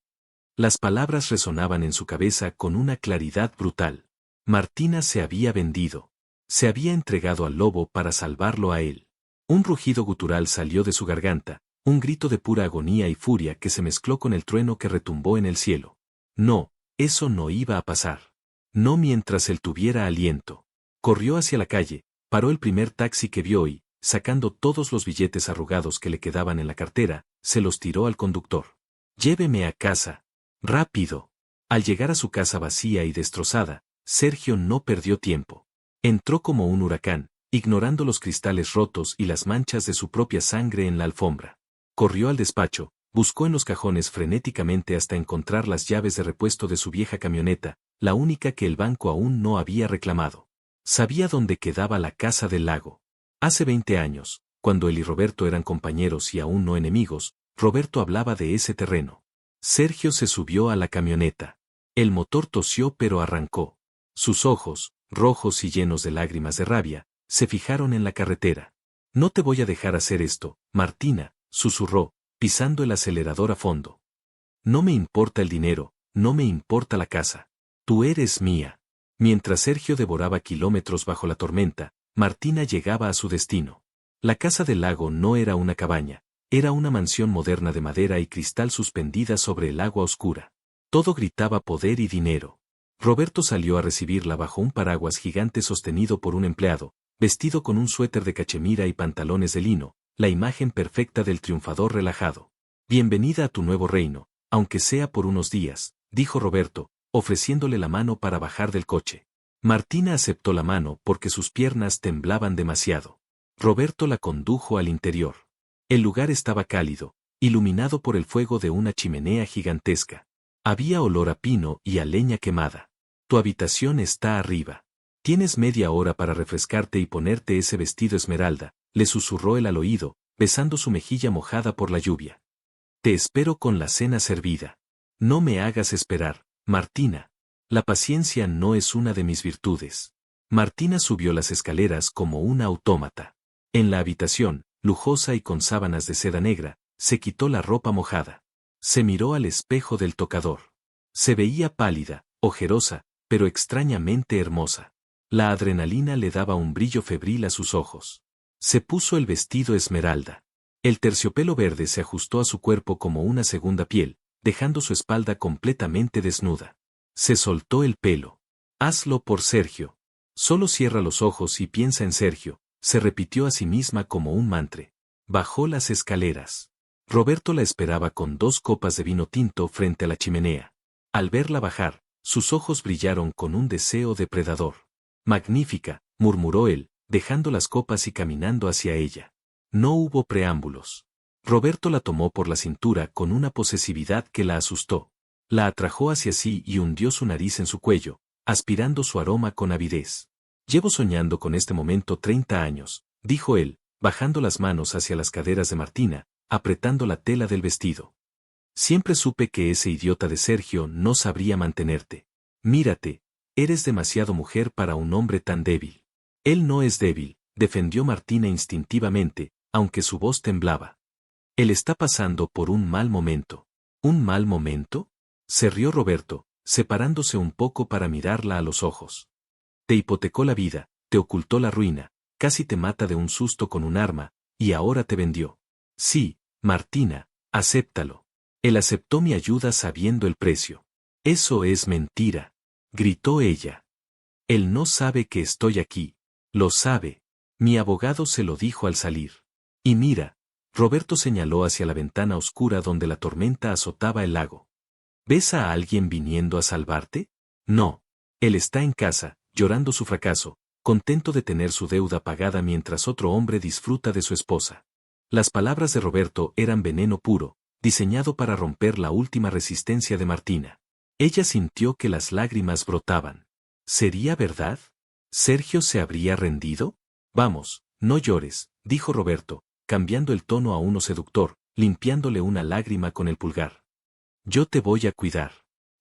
[SPEAKER 1] Las palabras resonaban en su cabeza con una claridad brutal. Martina se había vendido. Se había entregado al lobo para salvarlo a él. Un rugido gutural salió de su garganta, un grito de pura agonía y furia que se mezcló con el trueno que retumbó en el cielo. No, eso no iba a pasar. No mientras él tuviera aliento. Corrió hacia la calle, paró el primer taxi que vio y, sacando todos los billetes arrugados que le quedaban en la cartera, se los tiró al conductor. Lléveme a casa. Rápido. Al llegar a su casa vacía y destrozada, Sergio no perdió tiempo. Entró como un huracán, ignorando los cristales rotos y las manchas de su propia sangre en la alfombra. Corrió al despacho, buscó en los cajones frenéticamente hasta encontrar las llaves de repuesto de su vieja camioneta, la única que el banco aún no había reclamado. Sabía dónde quedaba la Casa del Lago. Hace 20 años, cuando él y Roberto eran compañeros y aún no enemigos, Roberto hablaba de ese terreno. Sergio se subió a la camioneta. El motor tosió pero arrancó. Sus ojos, rojos y llenos de lágrimas de rabia, se fijaron en la carretera. No te voy a dejar hacer esto, Martina, susurró, pisando el acelerador a fondo. No me importa el dinero, no me importa la casa. Tú eres mía. Mientras Sergio devoraba kilómetros bajo la tormenta, Martina llegaba a su destino. La casa del lago no era una cabaña, era una mansión moderna de madera y cristal suspendida sobre el agua oscura. Todo gritaba poder y dinero. Roberto salió a recibirla bajo un paraguas gigante sostenido por un empleado, vestido con un suéter de cachemira y pantalones de lino, la imagen perfecta del triunfador relajado. Bienvenida a tu nuevo reino, aunque sea por unos días, dijo Roberto, ofreciéndole la mano para bajar del coche. Martina aceptó la mano porque sus piernas temblaban demasiado. Roberto la condujo al interior. El lugar estaba cálido, iluminado por el fuego de una chimenea gigantesca. Había olor a pino y a leña quemada. Tu habitación está arriba. Tienes media hora para refrescarte y ponerte ese vestido esmeralda, le susurró él al oído, besando su mejilla mojada por la lluvia. Te espero con la cena servida. No me hagas esperar, Martina. La paciencia no es una de mis virtudes. Martina subió las escaleras como una autómata. En la habitación, lujosa y con sábanas de seda negra, se quitó la ropa mojada. Se miró al espejo del tocador. Se veía pálida, ojerosa, pero extrañamente hermosa. La adrenalina le daba un brillo febril a sus ojos. Se puso el vestido esmeralda. El terciopelo verde se ajustó a su cuerpo como una segunda piel, dejando su espalda completamente desnuda. Se soltó el pelo. Hazlo por Sergio. Solo cierra los ojos y piensa en Sergio, se repitió a sí misma como un mantra. Bajó las escaleras. Roberto la esperaba con 2 copas de vino tinto frente a la chimenea. Al verla bajar, sus ojos brillaron con un deseo depredador. Magnífica, murmuró él, dejando las copas y caminando hacia ella. No hubo preámbulos. Roberto la tomó por la cintura con una posesividad que la asustó. La atrajo hacia sí y hundió su nariz en su cuello, aspirando su aroma con avidez. Llevo soñando con este momento 30 años, dijo él, bajando las manos hacia las caderas de Martina, apretando la tela del vestido. Siempre supe que ese idiota de Sergio no sabría mantenerte. Mírate, eres demasiado mujer para un hombre tan débil. Él no es débil, defendió Martina instintivamente, aunque su voz temblaba. Él está pasando por un mal momento. ¿Un mal momento? Se rió Roberto, separándose un poco para mirarla a los ojos. Te hipotecó la vida, te ocultó la ruina, casi te mata de un susto con un arma, y ahora te vendió. Sí, Martina, acéptalo. Él aceptó mi ayuda sabiendo el precio. Eso es mentira, gritó ella. Él no sabe que estoy aquí. Lo sabe. Mi abogado se lo dijo al salir. Y mira, Roberto señaló hacia la ventana oscura donde la tormenta azotaba el lago. ¿Ves a alguien viniendo a salvarte? No. Él está en casa, llorando su fracaso, contento de tener su deuda pagada mientras otro hombre disfruta de su esposa. Las palabras de Roberto eran veneno puro, diseñado para romper la última resistencia de Martina. Ella sintió que las lágrimas brotaban. ¿Sería verdad? ¿Sergio se habría rendido? Vamos, no llores, dijo Roberto, cambiando el tono a uno seductor, limpiándole una lágrima con el pulgar. Yo te voy a cuidar.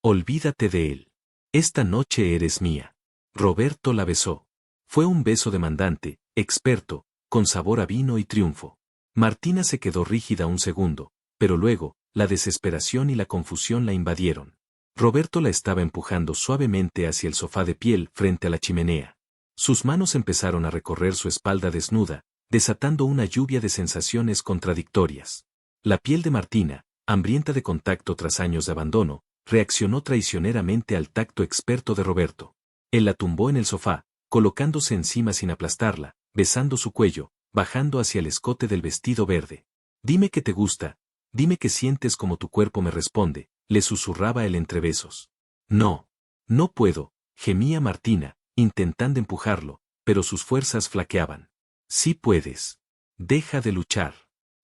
[SPEAKER 1] Olvídate de él. Esta noche eres mía. Roberto la besó. Fue un beso demandante, experto, con sabor a vino y triunfo. Martina se quedó rígida un segundo, pero luego, la desesperación y la confusión la invadieron. Roberto la estaba empujando suavemente hacia el sofá de piel frente a la chimenea. Sus manos empezaron a recorrer su espalda desnuda, desatando una lluvia de sensaciones contradictorias. La piel de Martina, hambrienta de contacto tras años de abandono, reaccionó traicioneramente al tacto experto de Roberto. Él la tumbó en el sofá, colocándose encima sin aplastarla, besando su cuello, bajando hacia el escote del vestido verde. Dime que te gusta, dime que sientes como tu cuerpo me responde, le susurraba él entre besos. No. No puedo, gemía Martina, intentando empujarlo, pero sus fuerzas flaqueaban. Sí puedes. Deja de luchar.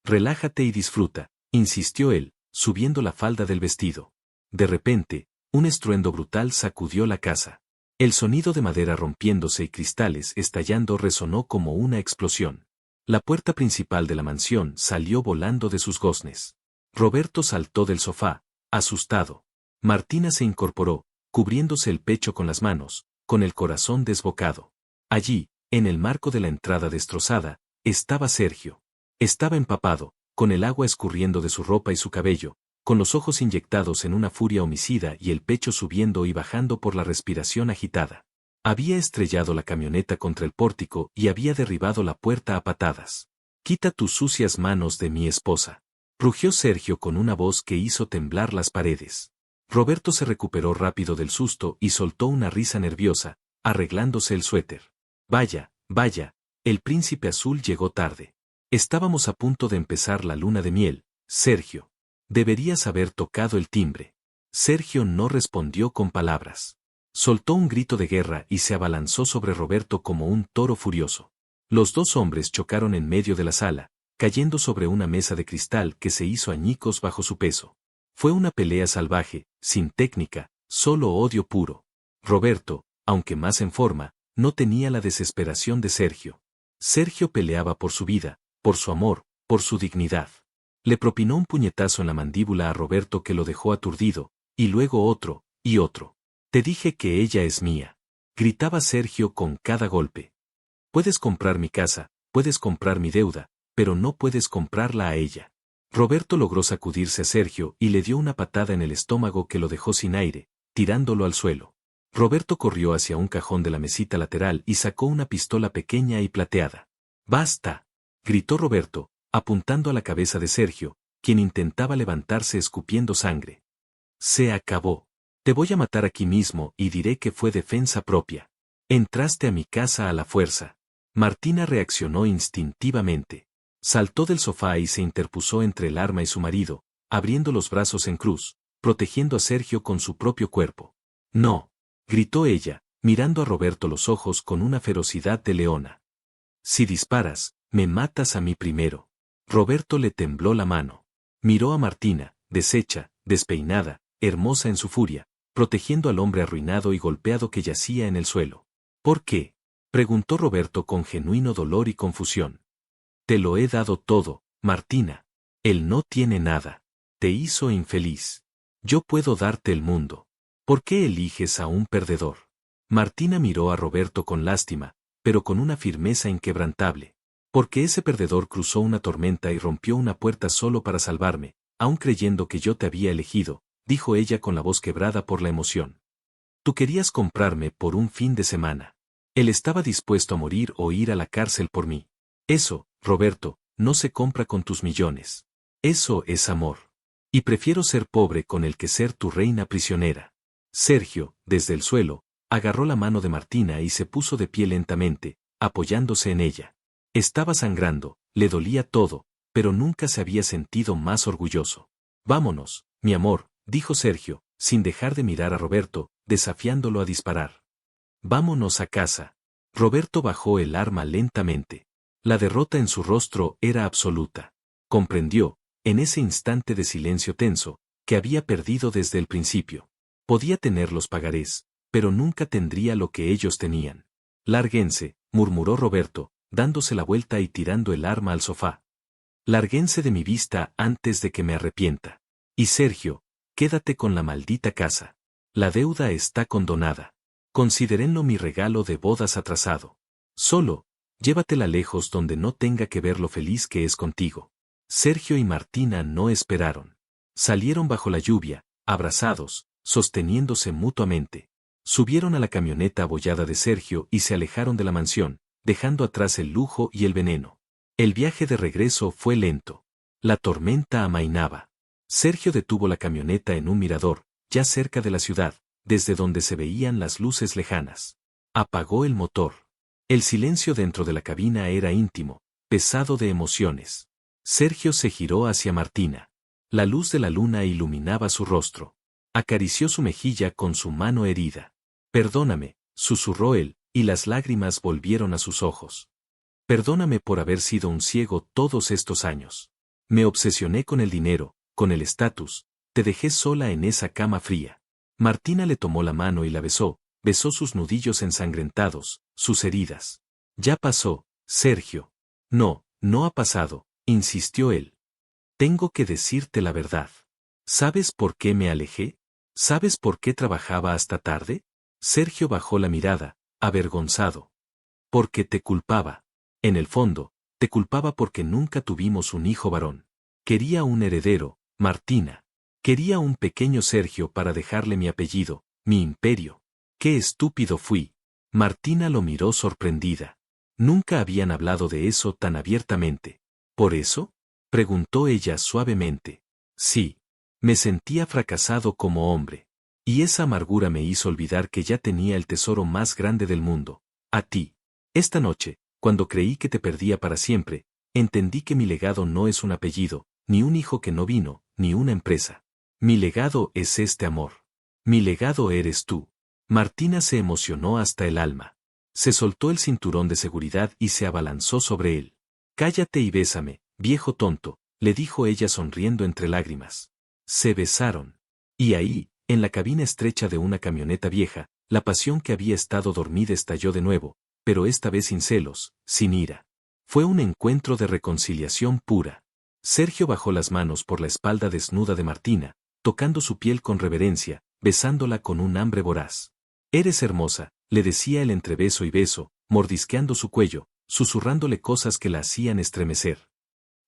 [SPEAKER 1] Relájate y disfruta, insistió él, subiendo la falda del vestido. De repente, un estruendo brutal sacudió la casa. El sonido de madera rompiéndose y cristales estallando resonó como una explosión. La puerta principal de la mansión salió volando de sus goznes. Roberto saltó del sofá, asustado. Martina se incorporó, cubriéndose el pecho con las manos, con el corazón desbocado. Allí, en el marco de la entrada destrozada, estaba Sergio. Estaba empapado, con el agua escurriendo de su ropa y su cabello, con los ojos inyectados en una furia homicida y el pecho subiendo y bajando por la respiración agitada. Había estrellado la camioneta contra el pórtico y había derribado la puerta a patadas. «Quita tus sucias manos de mi esposa», rugió Sergio con una voz que hizo temblar las paredes. Roberto se recuperó rápido del susto y soltó una risa nerviosa, arreglándose el suéter. «Vaya, vaya, el príncipe azul llegó tarde. Estábamos a punto de empezar la luna de miel, Sergio. Deberías haber tocado el timbre». Sergio no respondió con palabras. Soltó un grito de guerra y se abalanzó sobre Roberto como un toro furioso. Los dos hombres chocaron en medio de la sala, cayendo sobre una mesa de cristal que se hizo añicos bajo su peso. Fue una pelea salvaje, sin técnica, solo odio puro. Roberto, aunque más en forma, no tenía la desesperación de Sergio. Sergio peleaba por su vida, por su amor, por su dignidad. Le propinó un puñetazo en la mandíbula a Roberto que lo dejó aturdido, y luego otro, y otro. «Te dije que ella es mía», gritaba Sergio con cada golpe. «Puedes comprar mi casa, puedes comprar mi deuda, pero no puedes comprarla a ella». Roberto logró sacudirse a Sergio y le dio una patada en el estómago que lo dejó sin aire, tirándolo al suelo. Roberto corrió hacia un cajón de la mesita lateral y sacó una pistola pequeña y plateada. «¡Basta!», gritó Roberto, apuntando a la cabeza de Sergio, quien intentaba levantarse escupiendo sangre. «Se acabó. Te voy a matar aquí mismo y diré que fue defensa propia. Entraste a mi casa a la fuerza». Martina reaccionó instintivamente. Saltó del sofá y se interpuso entre el arma y su marido, abriendo los brazos en cruz, protegiendo a Sergio con su propio cuerpo. «No», gritó ella, mirando a Roberto los ojos con una ferocidad de leona. «Si disparas, me matas a mí primero». Roberto le tembló la mano. Miró a Martina, deshecha, despeinada, hermosa en su furia, protegiendo al hombre arruinado y golpeado que yacía en el suelo. «¿Por qué?», preguntó Roberto con genuino dolor y confusión. «Te lo he dado todo, Martina. Él no tiene nada. Te hizo infeliz. Yo puedo darte el mundo. ¿Por qué eliges a un perdedor?». Martina miró a Roberto con lástima, pero con una firmeza inquebrantable. «Porque ese perdedor cruzó una tormenta y rompió una puerta solo para salvarme, aun creyendo que yo te había elegido», dijo ella con la voz quebrada por la emoción. «Tú querías comprarme por un fin de semana. Él estaba dispuesto a morir o ir a la cárcel por mí. Eso, Roberto, no se compra con tus millones. Eso es amor. Y prefiero ser pobre con él que ser tu reina prisionera». Sergio, desde el suelo, agarró la mano de Martina y se puso de pie lentamente, apoyándose en ella. Estaba sangrando, le dolía todo, pero nunca se había sentido más orgulloso. «Vámonos, mi amor», dijo Sergio, sin dejar de mirar a Roberto, desafiándolo a disparar. «Vámonos a casa». Roberto bajó el arma lentamente. La derrota en su rostro era absoluta. Comprendió, en ese instante de silencio tenso, que había perdido desde el principio. Podía tener los pagarés, pero nunca tendría lo que ellos tenían. «Lárguense», murmuró Roberto, dándose la vuelta y tirando el arma al sofá. «Lárguense de mi vista antes de que me arrepienta. Y Sergio, quédate con la maldita casa. La deuda está condonada. Considérenlo mi regalo de bodas atrasado. Solo, llévatela lejos donde no tenga que ver lo feliz que es contigo». Sergio y Martina no esperaron. Salieron bajo la lluvia, abrazados, sosteniéndose mutuamente. Subieron a la camioneta abollada de Sergio y se alejaron de la mansión, dejando atrás el lujo y el veneno. El viaje de regreso fue lento. La tormenta amainaba. Sergio detuvo la camioneta en un mirador, ya cerca de la ciudad, desde donde se veían las luces lejanas. Apagó el motor. El silencio dentro de la cabina era íntimo, pesado de emociones. Sergio se giró hacia Martina. La luz de la luna iluminaba su rostro. Acarició su mejilla con su mano herida. «Perdóname», susurró él, y las lágrimas volvieron a sus ojos. «Perdóname por haber sido un ciego todos estos años. Me obsesioné con el dinero, con el estatus, te dejé sola en esa cama fría». Martina le tomó la mano y la besó sus nudillos ensangrentados, sus heridas. «Ya pasó, Sergio». «No, no ha pasado», insistió él. «Tengo que decirte la verdad. ¿Sabes por qué me alejé? ¿Sabes por qué trabajaba hasta tarde?». Sergio bajó la mirada, avergonzado. «Porque te culpaba. En el fondo, te culpaba porque nunca tuvimos un hijo varón. Quería un heredero, Martina». Quería un pequeño Sergio para dejarle mi apellido, mi imperio. ¡Qué estúpido fui! Martina lo miró sorprendida. Nunca habían hablado de eso tan abiertamente. ¿Por eso? Preguntó ella suavemente. Sí. Me sentía fracasado como hombre. Y esa amargura me hizo olvidar que ya tenía el tesoro más grande del mundo. A ti. Esta noche, cuando creí que te perdía para siempre, entendí que mi legado no es un apellido, ni un hijo que no vino, ni una empresa. Mi legado es este amor. Mi legado eres tú. Martina se emocionó hasta el alma. Se soltó el cinturón de seguridad y se abalanzó sobre él. Cállate y bésame, viejo tonto, le dijo ella sonriendo entre lágrimas. Se besaron. Y ahí, en la cabina estrecha de una camioneta vieja, la pasión que había estado dormida estalló de nuevo, pero esta vez sin celos, sin ira. Fue un encuentro de reconciliación pura. Sergio bajó las manos por la espalda desnuda de Martina, tocando su piel con reverencia, besándola con un hambre voraz. Eres hermosa, le decía él entre beso y beso, mordisqueando su cuello, susurrándole cosas que la hacían estremecer.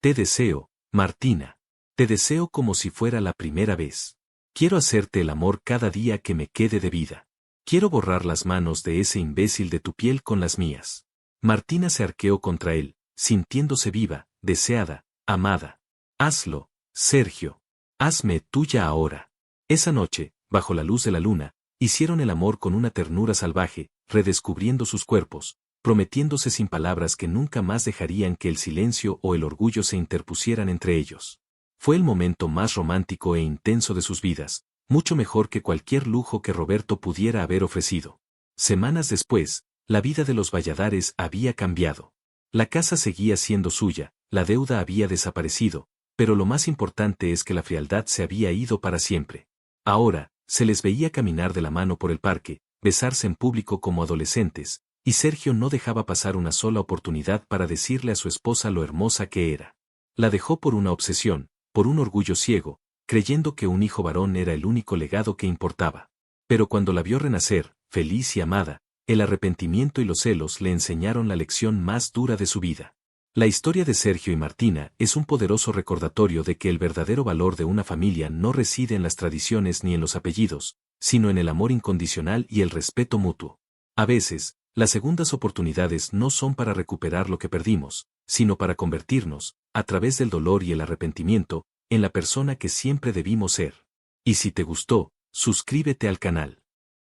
[SPEAKER 1] Te deseo, Martina. Te deseo como si fuera la primera vez. Quiero hacerte el amor cada día que me quede de vida. Quiero borrar las manos de ese imbécil de tu piel con las mías. Martina se arqueó contra él, sintiéndose viva, deseada, amada. Hazlo, Sergio. Hazme tuya ahora. Esa noche, bajo la luz de la luna, hicieron el amor con una ternura salvaje, redescubriendo sus cuerpos, prometiéndose sin palabras que nunca más dejarían que el silencio o el orgullo se interpusieran entre ellos. Fue el momento más romántico e intenso de sus vidas, mucho mejor que cualquier lujo que Roberto pudiera haber ofrecido. Semanas después, la vida de los Valladares había cambiado. La casa seguía siendo suya, la deuda había desaparecido, pero lo más importante es que la frialdad se había ido para siempre. Ahora, se les veía caminar de la mano por el parque, besarse en público como adolescentes, y Sergio no dejaba pasar una sola oportunidad para decirle a su esposa lo hermosa que era. La dejó por una obsesión, por un orgullo ciego, creyendo que un hijo varón era el único legado que importaba. Pero cuando la vio renacer, feliz y amada, el arrepentimiento y los celos le enseñaron la lección más dura de su vida. La historia de Sergio y Martina es un poderoso recordatorio de que el verdadero valor de una familia no reside en las tradiciones ni en los apellidos, sino en el amor incondicional y el respeto mutuo. A veces, las segundas oportunidades no son para recuperar lo que perdimos, sino para convertirnos, a través del dolor y el arrepentimiento, en la persona que siempre debimos ser. Y si te gustó, suscríbete al canal.